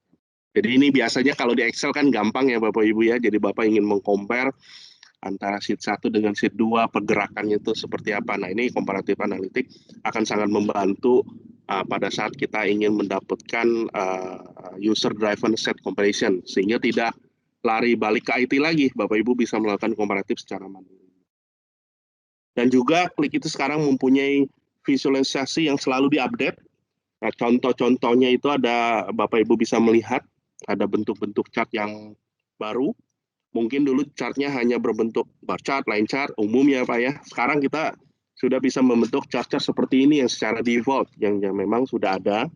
Jadi ini biasanya kalau di Excel kan gampang ya Bapak Ibu ya. Jadi Bapak ingin meng-compare antara sheet 1 dengan sheet 2, pergerakannya itu seperti apa. Nah ini komparatif analitik akan sangat membantu pada saat kita ingin mendapatkan user driven set comparison. Sehingga tidak lari balik ke IT lagi, Bapak Ibu bisa melakukan komparatif secara mandiri. Dan juga Klik itu sekarang mempunyai visualisasi yang selalu diupdate. Nah, contoh-contohnya itu ada Bapak Ibu bisa melihat ada bentuk-bentuk chart yang baru. Mungkin dulu chartnya hanya berbentuk bar chart, line chart, umum ya Pak ya. Sekarang kita sudah bisa membentuk chart-chart seperti ini yang secara default, yang memang sudah ada.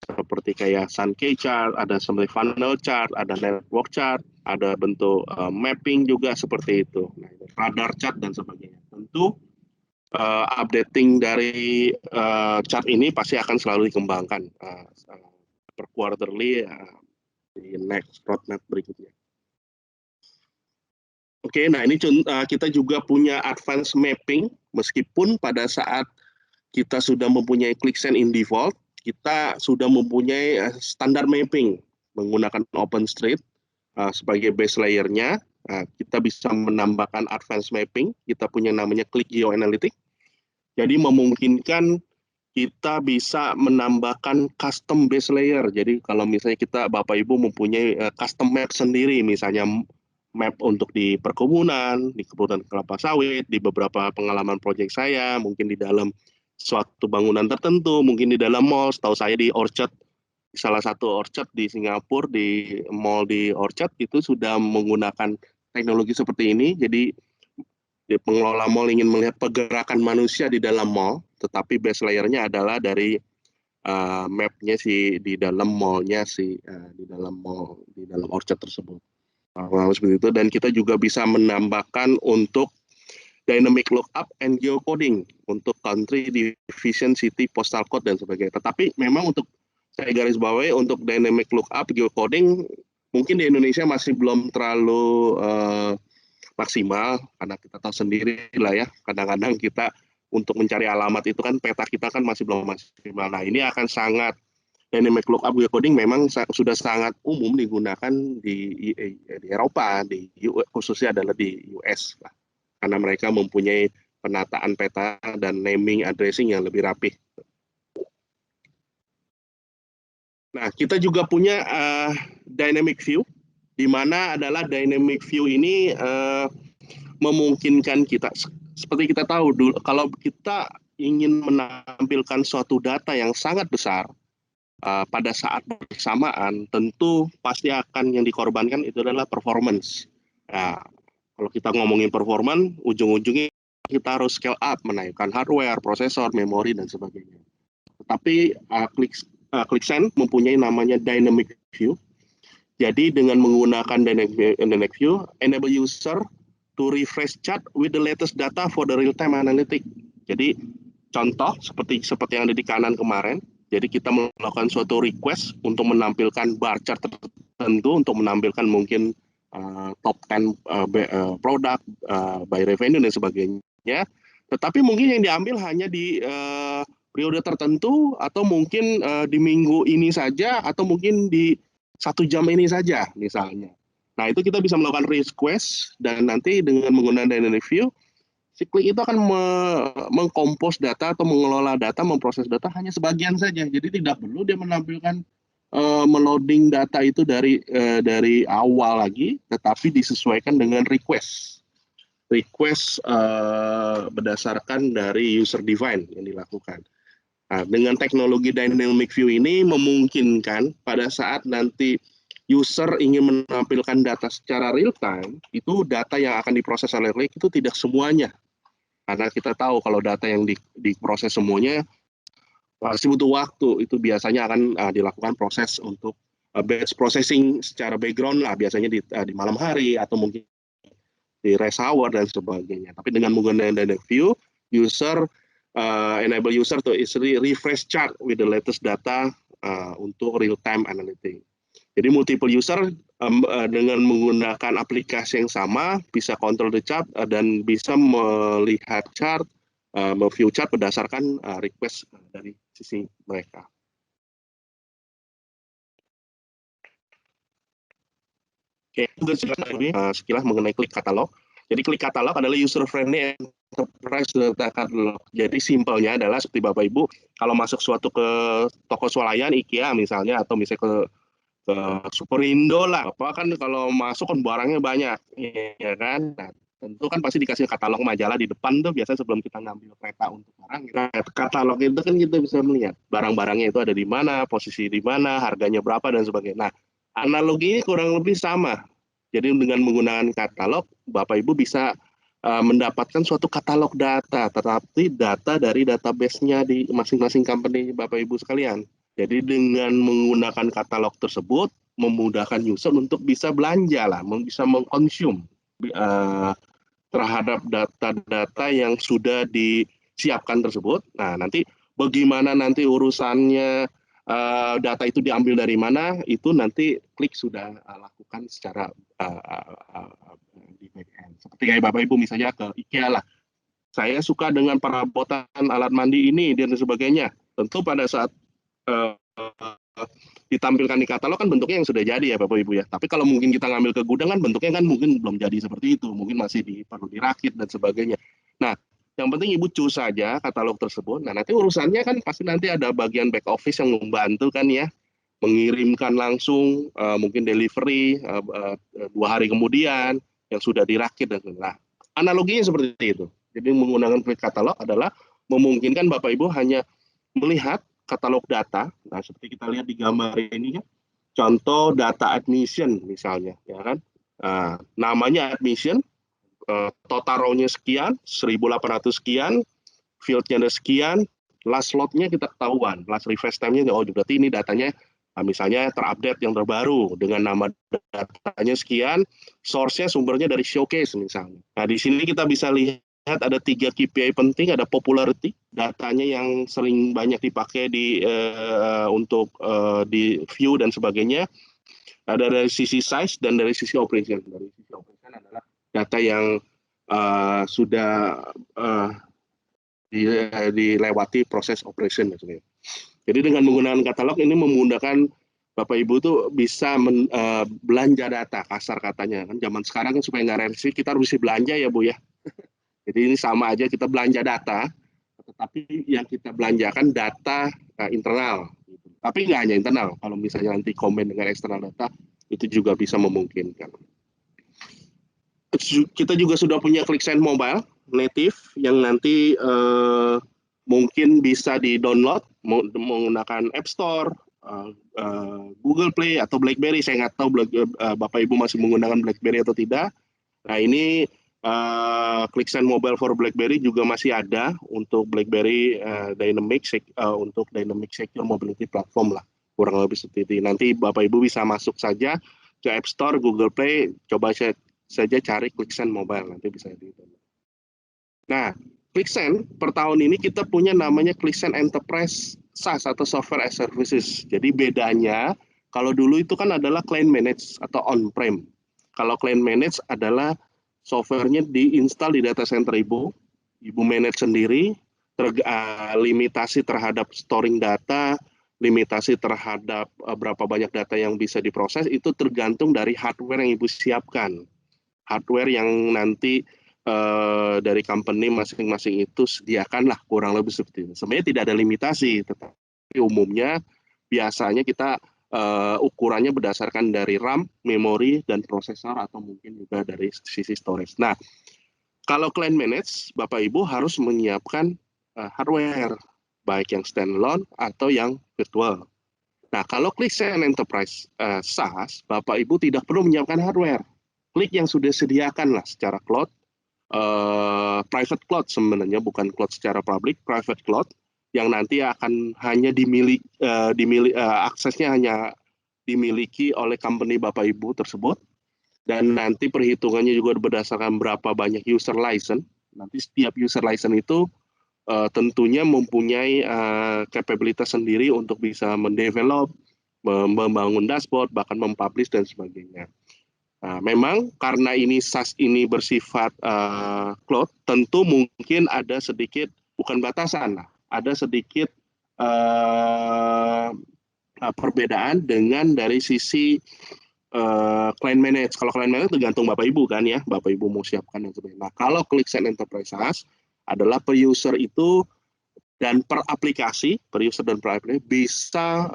Seperti kayak Sankey chart, ada seperti funnel chart, ada network chart, ada bentuk mapping juga seperti itu. Nah, radar chart dan sebagainya. Tentu updating dari chart ini pasti akan selalu dikembangkan per quarterly di next roadmap berikutnya. Oke, nah ini kita juga punya advanced mapping, meskipun pada saat kita sudah mempunyai ClickSense in default, kita sudah mempunyai standar mapping menggunakan OpenStreet sebagai base layer-nya. Kita bisa menambahkan advanced mapping, kita punya namanya Click GeoAnalytics. Jadi memungkinkan kita bisa menambahkan custom base layer. Jadi kalau misalnya Bapak Ibu mempunyai custom map sendiri, misalnya map untuk di perkebunan, di kebutuhan kelapa sawit, di beberapa pengalaman proyek saya, mungkin di dalam suatu bangunan tertentu, mungkin di dalam mall, setahu saya di Orchard, salah satu Orchard di Singapura, di mall di Orchard itu sudah menggunakan teknologi seperti ini. Jadi pengelola mall ingin melihat pergerakan manusia di dalam mall, tetapi base layer-nya adalah dari map-nya di dalam mall-nya di dalam Orchard tersebut. Seperti itu. Dan kita juga bisa menambahkan untuk dynamic lookup and geocoding untuk country, division, city, postal code dan sebagainya. Tetapi memang untuk saya garis bawahi untuk dynamic lookup, geocoding mungkin di Indonesia masih belum terlalu maksimal, karena kita tahu sendiri lah ya, kadang-kadang kita untuk mencari alamat itu kan peta kita kan masih belum maksimal. Nah ini akan sangat dynamic lookup geocoding memang sudah sangat umum digunakan di Eropa, khususnya adalah di US lah, karena mereka mempunyai penataan peta dan naming addressing yang lebih rapih. Nah kita juga punya dynamic view, di mana adalah dynamic view ini memungkinkan kita, seperti kita tahu dulu, kalau kita ingin menampilkan suatu data yang sangat besar pada saat bersamaan, tentu pasti akan yang dikorbankan itu adalah performance. Nah, kalau kita ngomongin performance, ujung-ujungnya kita harus scale up, menaikkan hardware, prosesor, memori, dan sebagainya. Tetapi ClickSense mempunyai namanya dynamic view. Jadi dengan menggunakan dynamic view, enable user to refresh chart with the latest data for the real-time analytic. Jadi contoh seperti yang ada di kanan kemarin. Jadi kita melakukan suatu request untuk menampilkan bar chart tertentu, untuk menampilkan mungkin top 10 produk by revenue dan sebagainya. Tetapi mungkin yang diambil hanya di periode tertentu, atau mungkin di minggu ini saja, atau mungkin di 1 jam ini saja misalnya. Nah itu kita bisa melakukan request, dan nanti dengan menggunakan dynamic view, si Klik itu akan mengkompos data atau mengelola data, memproses data hanya sebagian saja. Jadi tidak perlu dia menampilkan meloading data itu dari awal lagi, tetapi disesuaikan dengan request berdasarkan dari user define yang dilakukan. Nah, dengan teknologi dynamic view ini memungkinkan pada saat nanti user ingin menampilkan data secara real time, itu data yang akan diproses oleh Lake itu tidak semuanya. Karena kita tahu kalau data yang diproses semuanya pasti butuh waktu. Itu biasanya akan dilakukan proses untuk batch processing secara background lah, biasanya di malam hari atau mungkin di rest hour dan sebagainya. Tapi dengan menggunakan Dynamic View, user enable user to easily refresh chart with the latest data untuk real time analytics. Jadi multiple user dengan menggunakan aplikasi yang sama bisa control the chart dan bisa melihat chart, view chart berdasarkan request dari sisi mereka. Oke, juga sekilas mengenai klik katalog. Jadi klik katalog adalah user friendly enterprise data catalog. Jadi simpelnya adalah seperti Bapak Ibu kalau masuk suatu ke toko swalayan IKEA misalnya atau misalnya ke Superindo lah, apa kan kalau masuk kan barangnya banyak, ya kan? Nah, tentu kan pasti dikasih katalog majalah di depan tuh biasanya sebelum kita ngambil kereta untuk barang. Nah, katalog itu kan kita bisa melihat barang-barangnya itu ada di mana, posisi di mana, harganya berapa dan sebagainya. Nah, analoginya kurang lebih sama. Jadi dengan menggunakan katalog, Bapak Ibu bisa mendapatkan suatu katalog data, tetapi data dari database-nya di masing-masing company Bapak Ibu sekalian. Jadi dengan menggunakan katalog tersebut memudahkan user untuk bisa belanja lah, bisa mengkonsum terhadap data-data yang sudah disiapkan tersebut. Nah, nanti bagaimana nanti urusannya data itu diambil dari mana, itu nanti Klik sudah lakukan secara di back end. Seperti kayak Bapak Ibu misalnya ke IKEA lah. Saya suka dengan perabotan alat mandi ini dan sebagainya. Tentu pada saat ditampilkan di katalog kan bentuknya yang sudah jadi ya Bapak Ibu ya. Tapi kalau mungkin kita ngambil ke gudang kan bentuknya kan mungkin belum jadi seperti itu, mungkin masih perlu dirakit dan sebagainya. Nah, yang penting Ibu choose saja katalog tersebut. Nah, nanti urusannya kan pasti nanti ada bagian back office yang membantu kan ya, mengirimkan langsung mungkin delivery 2 hari kemudian yang sudah dirakit dan nah, analoginya seperti itu. Jadi menggunakan klik katalog adalah memungkinkan Bapak Ibu hanya melihat katalog data. Nah, seperti kita lihat di gambar ini ya, contoh data admission misalnya, ya kan? Namanya admission, total row-nya sekian, 1.800 sekian, field-nya ada sekian, last slot-nya kita ketahuan, last refresh time-nya, oh berarti ini datanya misalnya terupdate yang terbaru dengan nama datanya sekian, source-nya sumbernya dari Showcase misalnya. Nah, di sini kita bisa lihat ada 3 KPI penting, ada popularity, datanya yang sering banyak dipakai untuk di view dan sebagainya. Ada dari sisi size dan dari sisi operation. Dari sisi operation adalah data yang sudah dilewati proses operation. Jadi dengan menggunakan katalog ini memudahkan Bapak Ibu tuh bisa belanja data, kasar katanya. Kan zaman sekarang kan supaya nggak revisi, kita harus belanja ya Bu ya. Jadi ini sama aja kita belanja data, tetapi yang kita belanjakan data internal. Tapi nggak hanya internal, kalau misalnya nanti komen dengan eksternal data, itu juga bisa memungkinkan. Kita juga sudah punya ClickSense Mobile native yang nanti mungkin bisa di-download menggunakan App Store, Google Play atau BlackBerry. Saya nggak tahu Bapak Ibu masih menggunakan BlackBerry atau tidak. Nah ini ClickSense Mobile for BlackBerry juga masih ada untuk BlackBerry Dynamic untuk Dynamic Secure Mobility Platform lah, kurang lebih seperti itu. Nanti Bapak Ibu bisa masuk saja ke App Store, Google Play, coba saja cari ClickSense Mobile, nanti bisa di-download. Nah, ClickSense per tahun ini kita punya namanya ClickSense Enterprise SaaS atau Software as Services. Jadi bedanya kalau dulu itu kan adalah client manage atau on-prem. Kalau client manage adalah softwarenya diinstal di data center Ibu manage sendiri, limitasi terhadap storing data, limitasi terhadap berapa banyak data yang bisa diproses, itu tergantung dari hardware yang Ibu siapkan. Hardware yang nanti dari company masing-masing itu sediakanlah, kurang lebih seperti itu. Sebenarnya tidak ada limitasi, tetapi umumnya biasanya kita ukurannya berdasarkan dari RAM, memori, dan prosesor, atau mungkin juga dari sisi storage. Nah, kalau client manage, Bapak Ibu harus menyiapkan hardware, baik yang standalone atau yang virtual. Nah, kalau ClickSense Enterprise SaaS, Bapak Ibu tidak perlu menyiapkan hardware. Klik yang sudah disediakan lah secara cloud, private cloud sebenarnya, bukan cloud secara publik, private cloud yang nanti akan hanya aksesnya hanya dimiliki oleh company Bapak Ibu tersebut, dan nanti perhitungannya juga berdasarkan berapa banyak user license. Nanti setiap user license itu tentunya mempunyai kapabilitas sendiri untuk bisa mendevelop, membangun dashboard, bahkan mempublish dan sebagainya. Nah, memang karena ini SaaS ini bersifat cloud, tentu mungkin ada sedikit, bukan batasan, ada sedikit perbedaan dengan dari sisi client manage. Kalau client manage tergantung Bapak Ibu kan ya, Bapak Ibu mau siapkan yang sebagainya. Nah, kalau ClickSense Enterprise SaaS adalah per user itu dan per aplikasi, per user dan per aplikasi bisa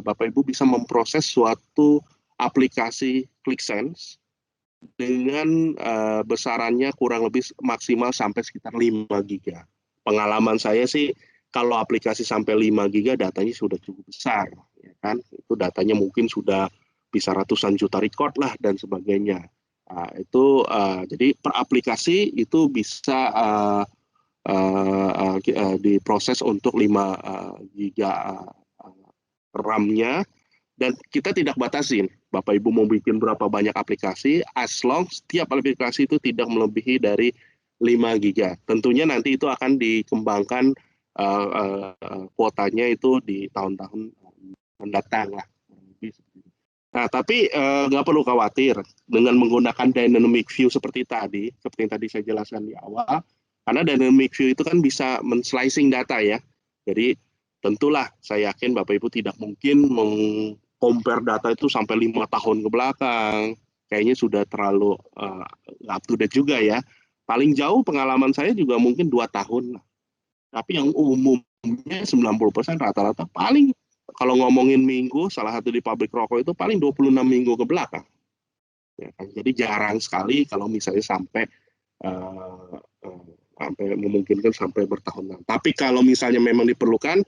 Bapak Ibu bisa memproses suatu aplikasi ClickSense dengan besarannya kurang lebih maksimal sampai sekitar 5 giga. Pengalaman saya sih kalau aplikasi sampai 5 giga datanya sudah cukup besar, ya kan? Itu datanya mungkin sudah bisa ratusan juta record lah dan sebagainya. Itu jadi per aplikasi itu bisa diproses untuk 5 giga RAM-nya, dan kita tidak batasin Bapak Ibu mau bikin berapa banyak aplikasi, as long setiap aplikasi itu tidak melebihi dari 5 giga. Tentunya nanti itu akan dikembangkan kuotanya itu di tahun-tahun mendatang lah. Nah, tapi nggak perlu khawatir dengan menggunakan dynamic view seperti yang tadi saya jelaskan di awal, karena dynamic view itu kan bisa men-slicing data ya. Jadi tentulah saya yakin Bapak Ibu tidak mungkin compare data itu sampai 5 tahun ke belakang. Kayaknya sudah terlalu up to date juga ya. Paling jauh pengalaman saya juga mungkin 2 tahun. Tapi yang umumnya 90% rata-rata paling, kalau ngomongin minggu, salah satu di pabrik rokok itu paling 26 minggu ke belakang. Ya, kan? Jadi jarang sekali kalau misalnya sampai memungkinkan sampai bertahun-tahun. Tapi kalau misalnya memang diperlukan,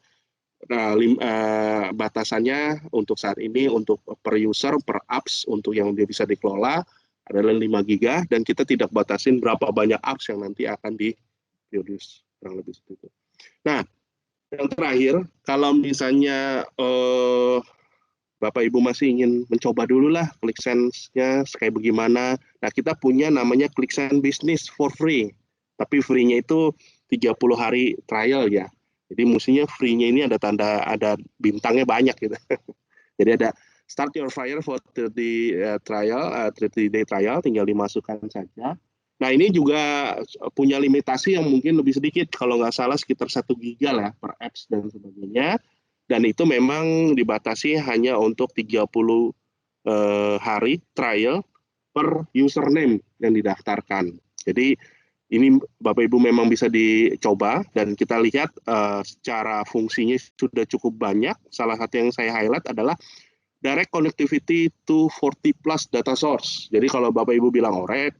batasannya untuk saat ini untuk per user, per apps untuk yang dia bisa dikelola adalah 5 giga, dan kita tidak batasin berapa banyak apps yang nanti akan di-produce, kurang lebih seperti itu. Nah, yang terakhir, kalau misalnya Bapak Ibu masih ingin mencoba dulu lah ClickSense-nya kayak bagaimana. Nah, kita punya namanya ClickSense Business for free. Tapi free-nya itu 30 hari trial ya. Jadi mestinya free-nya ini ada bintangnya banyak gitu. Jadi ada start your fire for 30 day trial, tinggal dimasukkan saja. Nah, ini juga punya limitasi yang mungkin lebih sedikit, kalau nggak salah sekitar 1 giga lah per apps dan sebagainya. Dan itu memang dibatasi hanya untuk 30 hari trial per username yang didaftarkan. Jadi ini Bapak Ibu memang bisa dicoba, dan kita lihat secara fungsinya sudah cukup banyak. Salah satu yang saya highlight adalah direct connectivity to 40 plus data source. Jadi kalau Bapak Ibu bilang Oracle,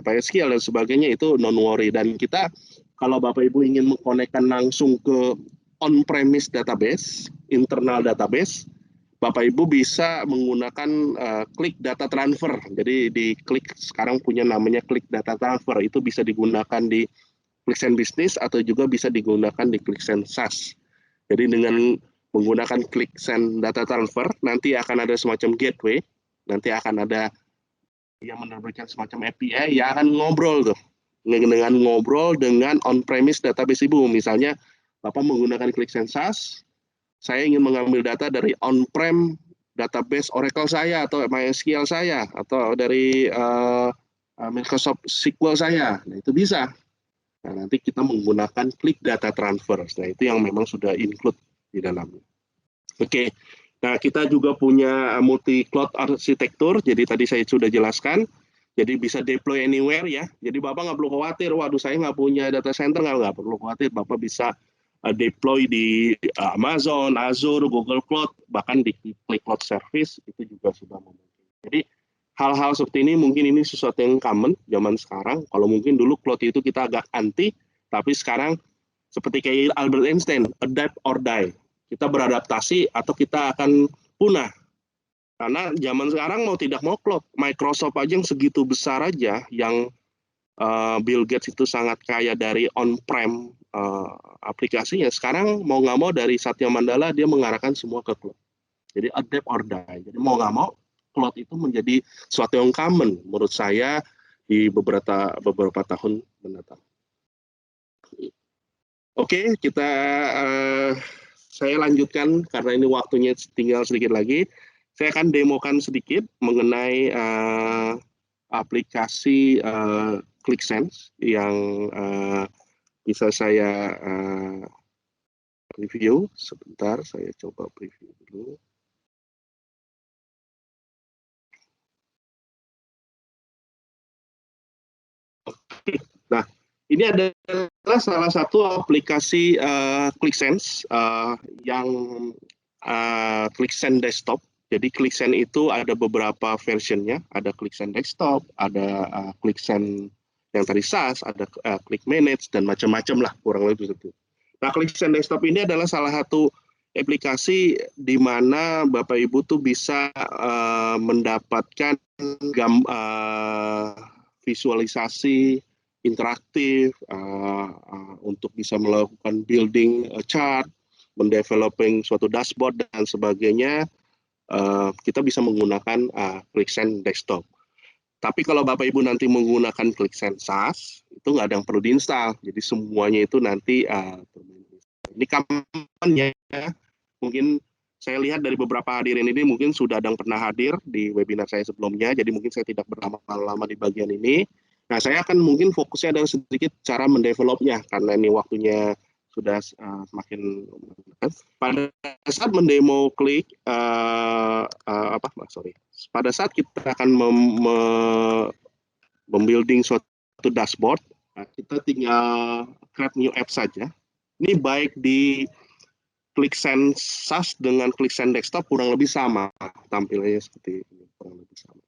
SQL dan sebagainya itu non worry. Dan kita kalau Bapak Ibu ingin mengkonekkan langsung ke on-premise database, internal database, Bapak Ibu bisa menggunakan klik data transfer. Jadi di klik sekarang punya namanya klik data transfer, itu bisa digunakan di ClickSense Business atau juga bisa digunakan di ClickSense SaaS. Jadi dengan menggunakan ClickSense data transfer, nanti akan ada semacam gateway, nanti akan ada yang menerbitkan semacam API yang akan ngobrol tuh dengan on-premise database Ibu. Misalnya Bapak menggunakan ClickSense SaaS, saya ingin mengambil data dari on-prem database Oracle saya atau MySQL saya atau dari Microsoft SQL saya. Nah, itu bisa. Nah, nanti kita menggunakan klik data transfer. Nah, itu yang memang sudah include di dalamnya. Oke. Nah, kita juga punya multi cloud arsitektur. Jadi tadi saya sudah jelaskan. Jadi bisa deploy anywhere ya. Jadi Bapak nggak perlu khawatir, waduh saya nggak punya data center, nggak perlu khawatir. Bapak bisa deploy di Amazon, Azure, Google Cloud, bahkan di Cloud Service itu juga sudah memungkinkan. Jadi hal-hal seperti ini mungkin ini sesuatu yang common zaman sekarang. Kalau mungkin dulu cloud itu kita agak anti, tapi sekarang seperti kayak Albert Einstein, adapt or die. Kita beradaptasi atau kita akan punah. Karena zaman sekarang mau tidak mau cloud, Microsoft aja yang segitu besar aja, yang Bill Gates itu sangat kaya dari on-prem aplikasinya. Sekarang mau nggak mau dari Satya Mandala dia mengarahkan semua ke cloud. Jadi adapt or die. Jadi mau nggak mau cloud itu menjadi suatu yang common menurut saya di beberapa tahun mendatang. Oke, saya lanjutkan karena ini waktunya tinggal sedikit lagi. Saya akan demokan sedikit mengenai aplikasi ClickSense yang bisa saya review. Sebentar, saya coba preview dulu. Nah, ini adalah salah satu aplikasi ClickSense yang ClickSense Desktop. Jadi ClickSense itu ada beberapa versionnya, ada ClickSense Desktop, ada ClickSense yang tadi SaaS, ada ClickManage dan macam-macam lah kurang lebih seperti itu. Nah, ClickSense Desktop ini adalah salah satu aplikasi di mana Bapak Ibu tuh bisa mendapatkan visualisasi interaktif untuk bisa melakukan building chart, mendeveloping suatu dashboard dan sebagainya. Kita bisa menggunakan ClickSense Desktop. Tapi kalau Bapak Ibu nanti menggunakan ClickSense SaaS, itu nggak ada yang perlu diinstal. Jadi semuanya itu nanti ini kampanye mungkin saya lihat dari beberapa hadirin ini mungkin sudah ada yang pernah hadir di webinar saya sebelumnya, jadi mungkin saya tidak berlama-lama di bagian ini. Nah, saya akan mungkin fokusnya adalah sedikit cara mendevelopnya, karena ini waktunya sudah semakin pada saat mendemo pada saat kita akan membuilding suatu dashboard, kita tinggal create new app saja. Ini baik di ClickSense SaaS dengan ClickSense Desktop kurang lebih sama tampilannya seperti ini, kurang lebih sama.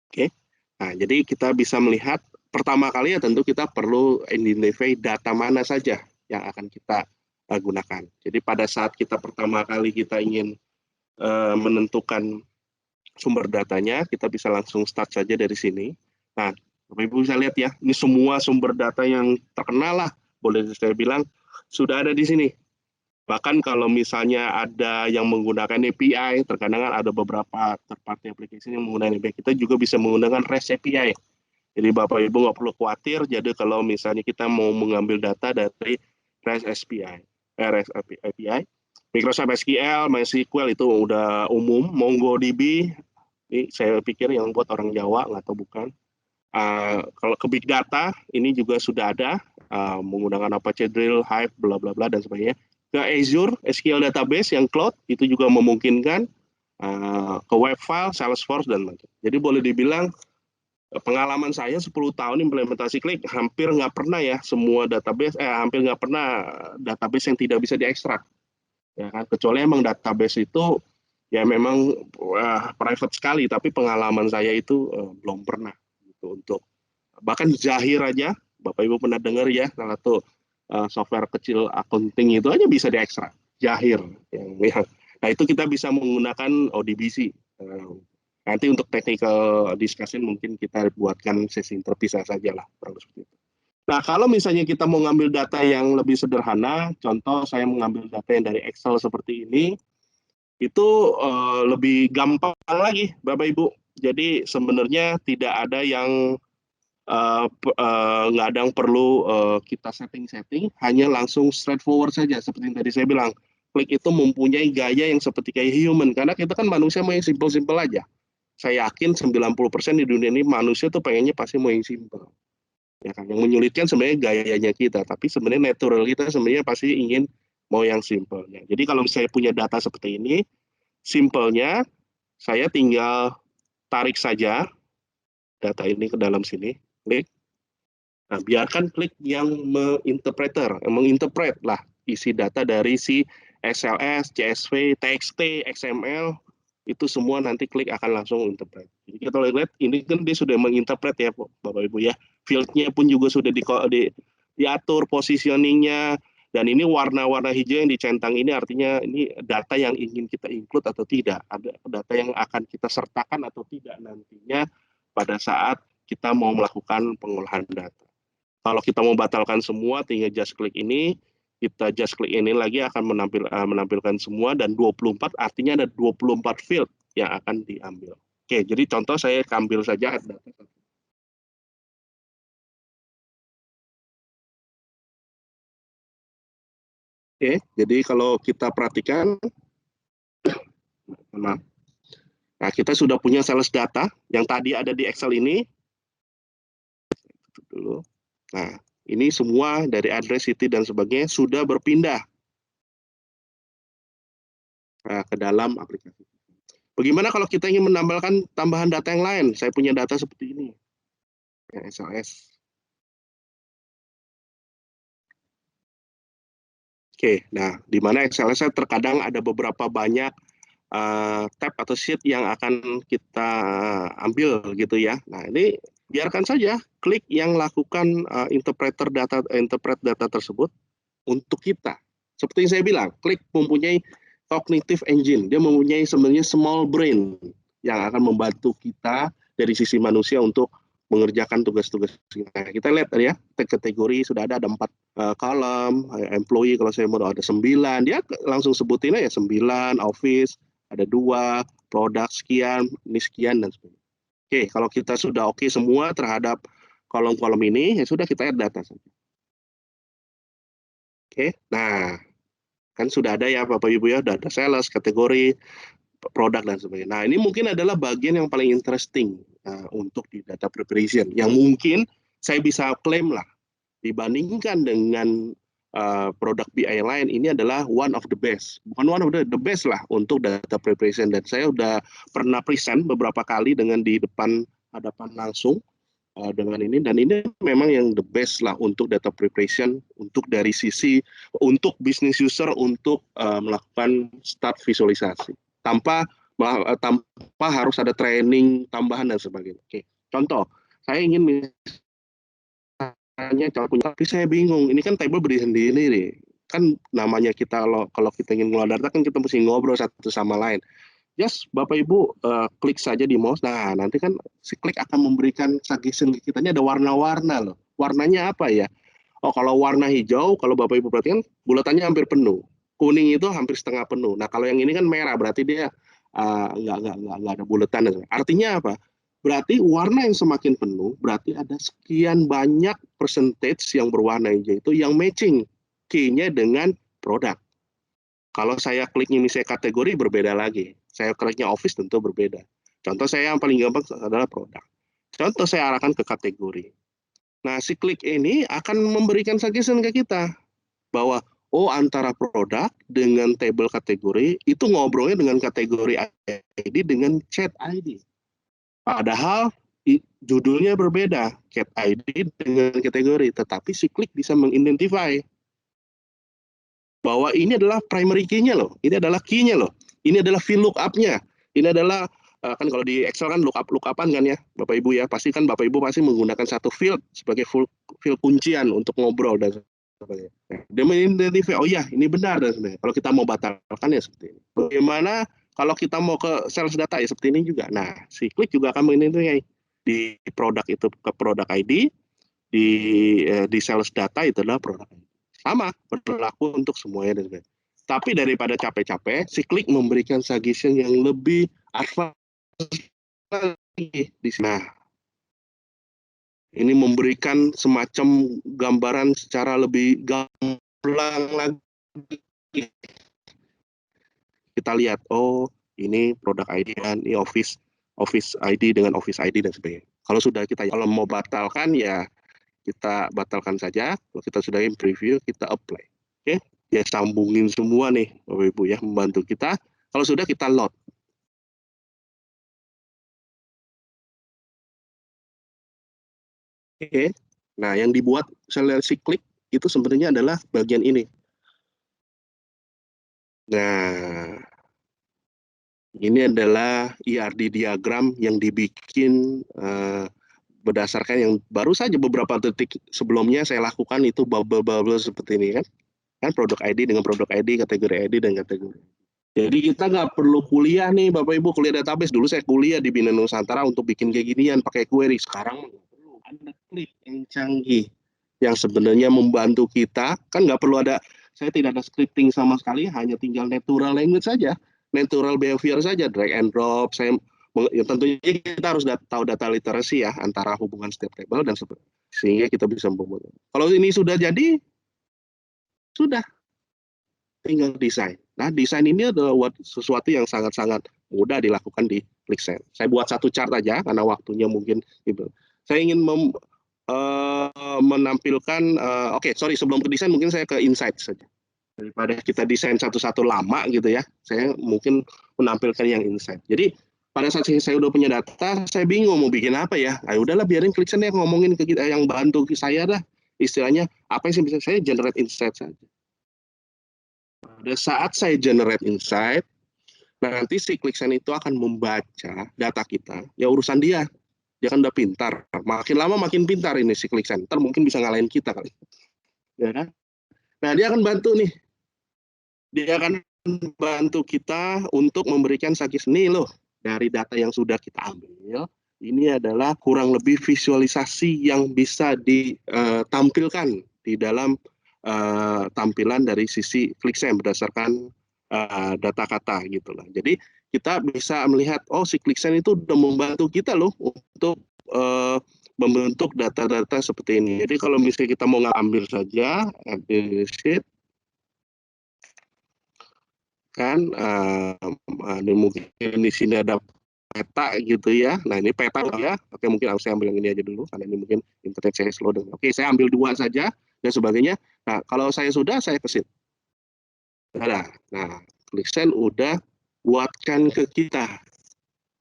Oke. Nah, jadi kita bisa melihat pertama kali ya tentu kita perlu identify data mana saja yang akan kita gunakan. Jadi pada saat kita pertama kali kita ingin menentukan sumber datanya, kita bisa langsung start saja dari sini. Nah, Bapak Ibu bisa lihat ya, ini semua sumber data yang terkenal lah, boleh saya bilang, sudah ada di sini. Bahkan kalau misalnya ada yang menggunakan API, terkadang ada beberapa third-party application yang menggunakan API, kita juga bisa menggunakan REST API. Jadi Bapak Ibu nggak perlu khawatir, jadi kalau misalnya kita mau mengambil data dari REST API, Microsoft SQL, MySQL itu udah umum, MongoDB, ini saya pikir yang buat orang Jawa, nggak tahu bukan. Kalau ke Big Data, ini juga sudah ada, menggunakan Apache Drill, Hive, bla bla bla dan sebagainya. Ke Azure SQL Database yang cloud itu juga memungkinkan, ke web file, Salesforce dan macam. Jadi boleh dibilang pengalaman saya 10 tahun implementasi Qlik hampir nggak pernah ya semua database, hampir nggak pernah database yang tidak bisa diekstrak. Ya kan? Kecuali emang database itu ya memang private sekali, tapi pengalaman saya itu belum pernah gitu. Untuk bahkan Zahir aja, Bapak Ibu pernah dengar ya, salah satu software kecil accounting itu aja bisa diekstrak, Zahir. Nah itu kita bisa menggunakan ODBC. Nanti untuk technical discussion mungkin kita buatkan sesi terpisah saja lah, kurang seperti itu. Nah, kalau misalnya kita mau ngambil data yang lebih sederhana, contoh saya mengambil data yang dari Excel seperti ini, itu lebih gampang lagi, Bapak Ibu. Jadi sebenarnya tidak ada yang nggak ada yang perlu kita setting-setting, hanya langsung straightforward saja. Seperti yang tadi saya bilang, Qlik itu mempunyai gaya yang seperti kayak human, karena kita kan manusia mau yang simple-simple aja. Saya yakin 90% di dunia ini manusia tuh pengennya pasti mau yang simple. Ya kan, yang menyulitkan sebenarnya gayanya kita, tapi sebenarnya natural kita sebenarnya pasti ingin mau yang simple. Ya. Jadi kalau saya punya data seperti ini, simpelnya saya tinggal tarik saja data ini ke dalam sini, klik. Nah, biarkan Qlik yang menginterpret lah isi data dari si XLS, CSV, TXT, XML, itu semua nanti Qlik akan langsung interpret. Jadi kita lihat ini kan dia sudah menginterpret ya Bapak Ibu ya. Fieldnya pun juga sudah diatur positioningnya, dan ini warna-warna hijau yang dicentang ini artinya ini data yang ingin kita include atau tidak, ada data yang akan kita sertakan atau tidak nantinya pada saat kita mau melakukan pengolahan data. Kalau kita mau batalkan semua, tinggal just klik ini, kita just klik ini lagi akan menampilkan semua, dan 24 artinya ada 24 field yang akan diambil. Oke, jadi contoh saya ambil saja data. Oke, jadi kalau kita perhatikan, nah kita sudah punya sales data yang tadi ada di Excel ini. Dulu. Nah, ini semua dari address, city, dan sebagainya sudah berpindah ke dalam aplikasi. Bagaimana kalau kita ingin menambahkan tambahan data yang lain? Saya punya data seperti ini. SLS. Oke, nah di mana SLS terkadang ada beberapa banyak tab atau sheet yang akan kita ambil gitu ya. Nah, ini biarkan saja klik yang lakukan interpret data tersebut untuk kita. Seperti yang saya bilang, klik mempunyai cognitive engine. Dia mempunyai sebenarnya small brain yang akan membantu kita dari sisi manusia untuk mengerjakan tugas-tugas kita. Kita lihat ya, kategori sudah ada 4 kolom, employee kalau saya mau ada 9, dia langsung sebutin ya 9, office, ada 2, produk sekian, ini sekian, dan sebagainya. Oke, kalau kita sudah oke semua terhadap kolom-kolom ini, ya sudah kita add data saja. Oke, nah kan sudah ada ya Bapak Ibu ya, data sales, kategori, produk, dan sebagainya. Nah, ini mungkin adalah bagian yang paling interesting untuk di data preparation, yang mungkin saya bisa klaim lah, dibandingkan dengan produk BI lain, ini adalah one of the best. Bukan one of the best lah untuk data preparation. Dan saya udah pernah present beberapa kali dengan di hadapan langsung dengan ini, dan ini memang yang the best lah untuk data preparation, untuk dari sisi untuk business user untuk melakukan start visualisasi tanpa harus ada training tambahan dan sebagainya. Oke, contoh saya ingin misalnya tapi saya bingung, ini kan table berdiri sendiri nih, kan namanya kita kalau kita ingin ngelola data kan kita mesti ngobrol satu sama lain. Just Bapak Ibu klik saja di mouse. Nah, nanti kan si klik akan memberikan suggestion ke kita. Ini ada warna-warna loh. Warnanya apa ya? Oh, kalau warna hijau, kalau Bapak Ibu perhatikan, bulatannya hampir penuh. Kuning itu hampir setengah penuh. Nah, kalau yang ini kan merah, berarti dia nggak ada bulatan. Artinya apa? Berarti warna yang semakin penuh, berarti ada sekian banyak percentage yang berwarna hijau itu yang matching key-nya dengan produk. Kalau saya kliknya misalnya kategori, berbeda lagi. Saya kliknya office tentu berbeda. Contoh saya yang paling gampang adalah produk. Contoh saya arahkan ke kategori. Nah, si klik ini akan memberikan suggestion ke kita bahwa antara produk dengan table kategori itu ngobrolnya dengan kategori ID dengan chat ID. Padahal judulnya berbeda, chat ID dengan kategori, tetapi si klik bisa mengidentify bahwa ini adalah primary key-nya loh, ini adalah key-nya loh, ini adalah field lookup-nya, ini adalah kan kalau di Excel kan lookupan kan ya Bapak Ibu ya, pasti kan Bapak Ibu pasti menggunakan satu field sebagai field kuncian untuk ngobrol dan sebagainya. Dia mengidentifikasi, oh iya ini benar dan sebagainya. Kalau kita mau batalkan ya seperti ini. Bagaimana kalau kita mau ke sales data ya seperti ini juga. Nah, si klik juga akan mengidentifikasi di produk itu ke produk ID, di sales data itu adalah produk ID. Sama berlaku untuk semuanya dan sebagainya. Tapi daripada capek-capek, si klik memberikan suggestion yang lebih advance lagi di sini. Nah, ini memberikan semacam gambaran secara lebih gamblang lagi. Kita lihat, ini produk ID dan ini office ID dengan office ID dan sebagainya. Kalau mau batalkan ya kita batalkan saja. Kalau kita sudah preview, kita apply. Oke, ya sambungin semua nih Bapak Ibu ya, membantu kita. Kalau sudah kita load. Oke. Nah, yang dibuat seleksi klik itu sebenarnya adalah bagian ini. Nah, ini adalah ERD diagram yang dibikin berdasarkan yang baru saja beberapa detik sebelumnya saya lakukan itu bubble-bubble seperti ini kan produk ID dengan produk ID, kategori ID dan kategori. Jadi kita nggak perlu kuliah nih Bapak Ibu, kuliah database. Dulu saya kuliah di Bina Nusantara untuk bikin kayak ginian pakai query. Sekarang nggak perlu, ada klik yang canggih yang sebenarnya membantu kita. Kan nggak perlu ada, saya tidak ada scripting sama sekali, hanya tinggal natural language saja, natural behavior saja, drag and drop. Ya tentunya kita harus tahu data literasi ya antara hubungan setiap table dan sehingga kita bisa membuat. Kalau ini sudah jadi, sudah tinggal desain. Nah, desain ini adalah sesuatu yang sangat-sangat mudah dilakukan di ClickSense. Saya buat satu chart aja karena waktunya mungkin gitu. Saya ingin menampilkan, sebelum ke desain mungkin saya ke insight saja. Daripada kita desain satu-satu lama gitu ya, saya mungkin menampilkan yang insight. Jadi pada saat saya udah punya data, saya bingung mau bikin apa ya. Nah, udahlah biarin ClickSense yang ngomongin ke kita, yang bantu saya dah. Istilahnya apa yang bisa saya generate insight saja. Pada saat saya generate insight, nanti si ClickSense itu akan membaca data kita. Ya urusan dia. Dia kan udah pintar. Makin lama makin pintar ini si ClickSense. Ntar mungkin bisa ngalahin kita kali. Ya kan? Nah, dia akan bantu nih. Dia akan bantu kita untuk memberikan sakit nih loh. Dari data yang sudah kita ambil, ini adalah kurang lebih visualisasi yang bisa ditampilkan di dalam tampilan dari sisi ClickSense berdasarkan data kata gitu lah. Jadi kita bisa melihat si ClickSense itu udah membantu kita loh untuk membentuk data-data seperti ini. Jadi kalau misalnya kita mau ngambil saja sheet kan mungkin di sini ada peta gitu ya. Nah ini peta ya. Oke mungkin saya ambil yang ini aja dulu karena ini mungkin internet saya slow down. Oke saya ambil 2 saja dan sebagainya. Nah kalau saya sudah saya ke sheet. Nah ClickSense udah buatkan ke kita.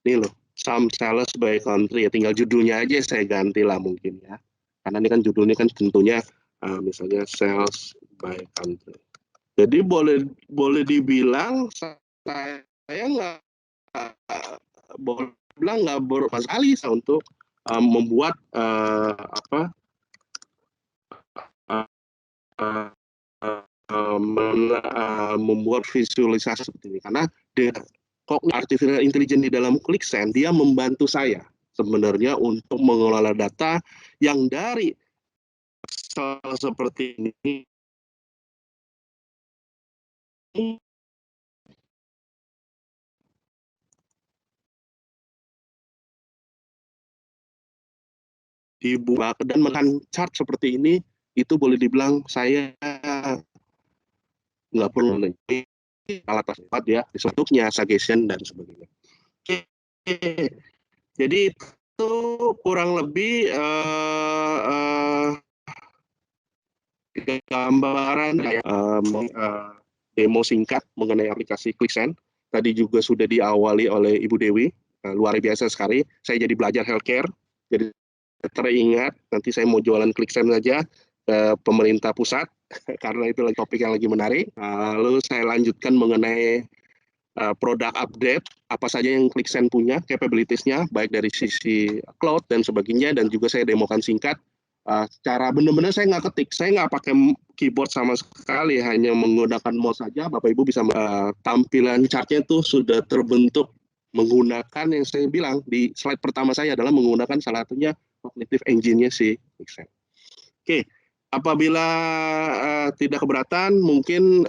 Nih loh, some sellers by country ya, tinggal judulnya aja saya ganti lah mungkin ya. Karena ini kan judulnya kan tentunya misalnya sales by country. Jadi boleh dibilang saya nggak boleh bilang nggak bermasalah untuk membuat membuat visualisasi seperti ini karena artificial intelligence di dalam ClickSense dia membantu saya sebenarnya untuk mengelola data yang dari seperti ini dibuka dan makan chart seperti ini itu boleh dibilang saya nggak perlu alat tersebut ya bentuknya suggestion dan sebagainya. Jadi itu kurang lebih gambaran demo singkat mengenai aplikasi ClickSense. Tadi juga sudah diawali oleh Ibu Dewi, luar biasa sekali. Saya jadi belajar healthcare, jadi teringat nanti saya mau jualan ClickSense saja ke pemerintah pusat karena itu lagi topik yang lagi menarik. Lalu saya lanjutkan mengenai produk update apa saja yang ClickSense punya capabilities-nya baik dari sisi cloud dan sebagainya dan juga saya demokan singkat. Cara benar-benar saya nggak ketik, saya nggak pakai keyboard sama sekali, hanya menggunakan mouse saja. Bapak Ibu bisa tampilan chartnya itu sudah terbentuk menggunakan yang saya bilang di slide pertama saya adalah menggunakan salah satunya cognitive engine-nya si ClickSense. Oke, apabila tidak keberatan, mungkin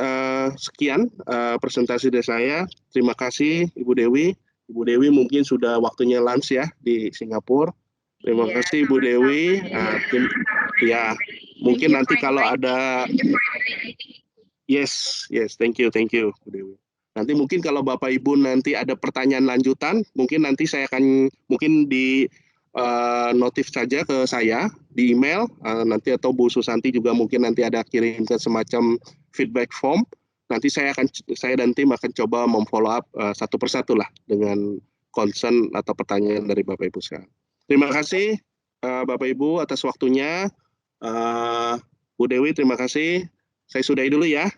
sekian presentasi dari saya. Terima kasih Ibu Dewi. Ibu Dewi mungkin sudah waktunya lunch ya di Singapura. Terima kasih Bu Dewi. Ya, mungkin nanti kalau ada yes, thank you Bu Dewi. Nanti mungkin kalau Bapak Ibu nanti ada pertanyaan lanjutan, mungkin nanti saya akan mungkin di notif saja ke saya di email nanti atau Bu Susanti juga mungkin nanti ada kirimkan semacam feedback form. Nanti saya dan tim akan coba memfollow up satu persatu lah dengan concern atau pertanyaan dari Bapak Ibu sekalian. Terima kasih Bapak Ibu atas waktunya. Bu Dewi terima kasih. Saya sudahi dulu ya.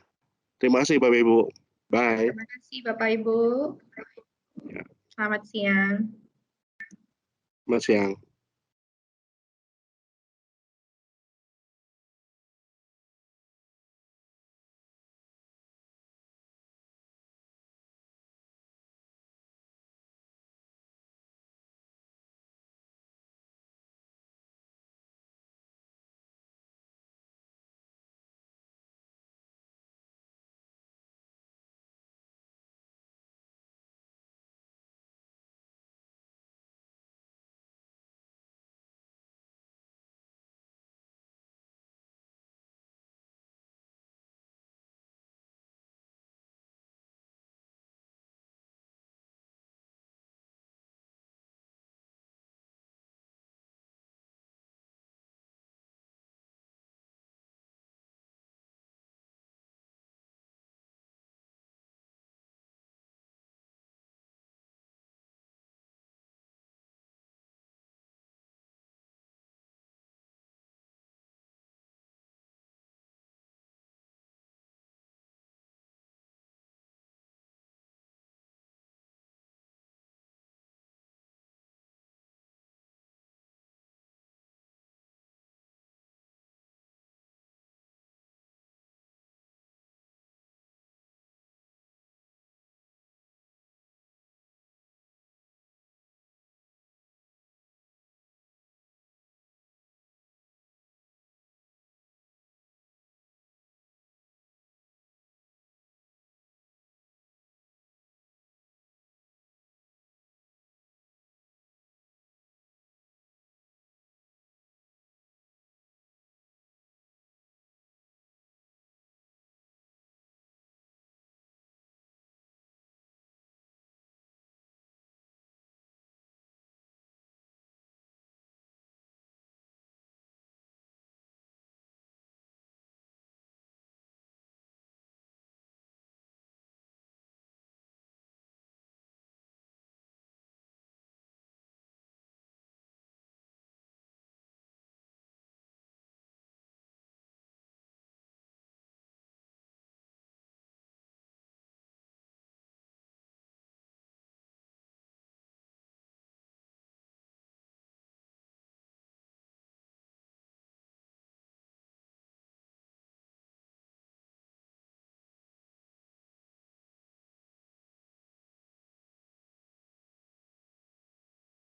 Terima kasih Bapak Ibu. Bye. Terima kasih Bapak Ibu. Selamat siang. Selamat siang.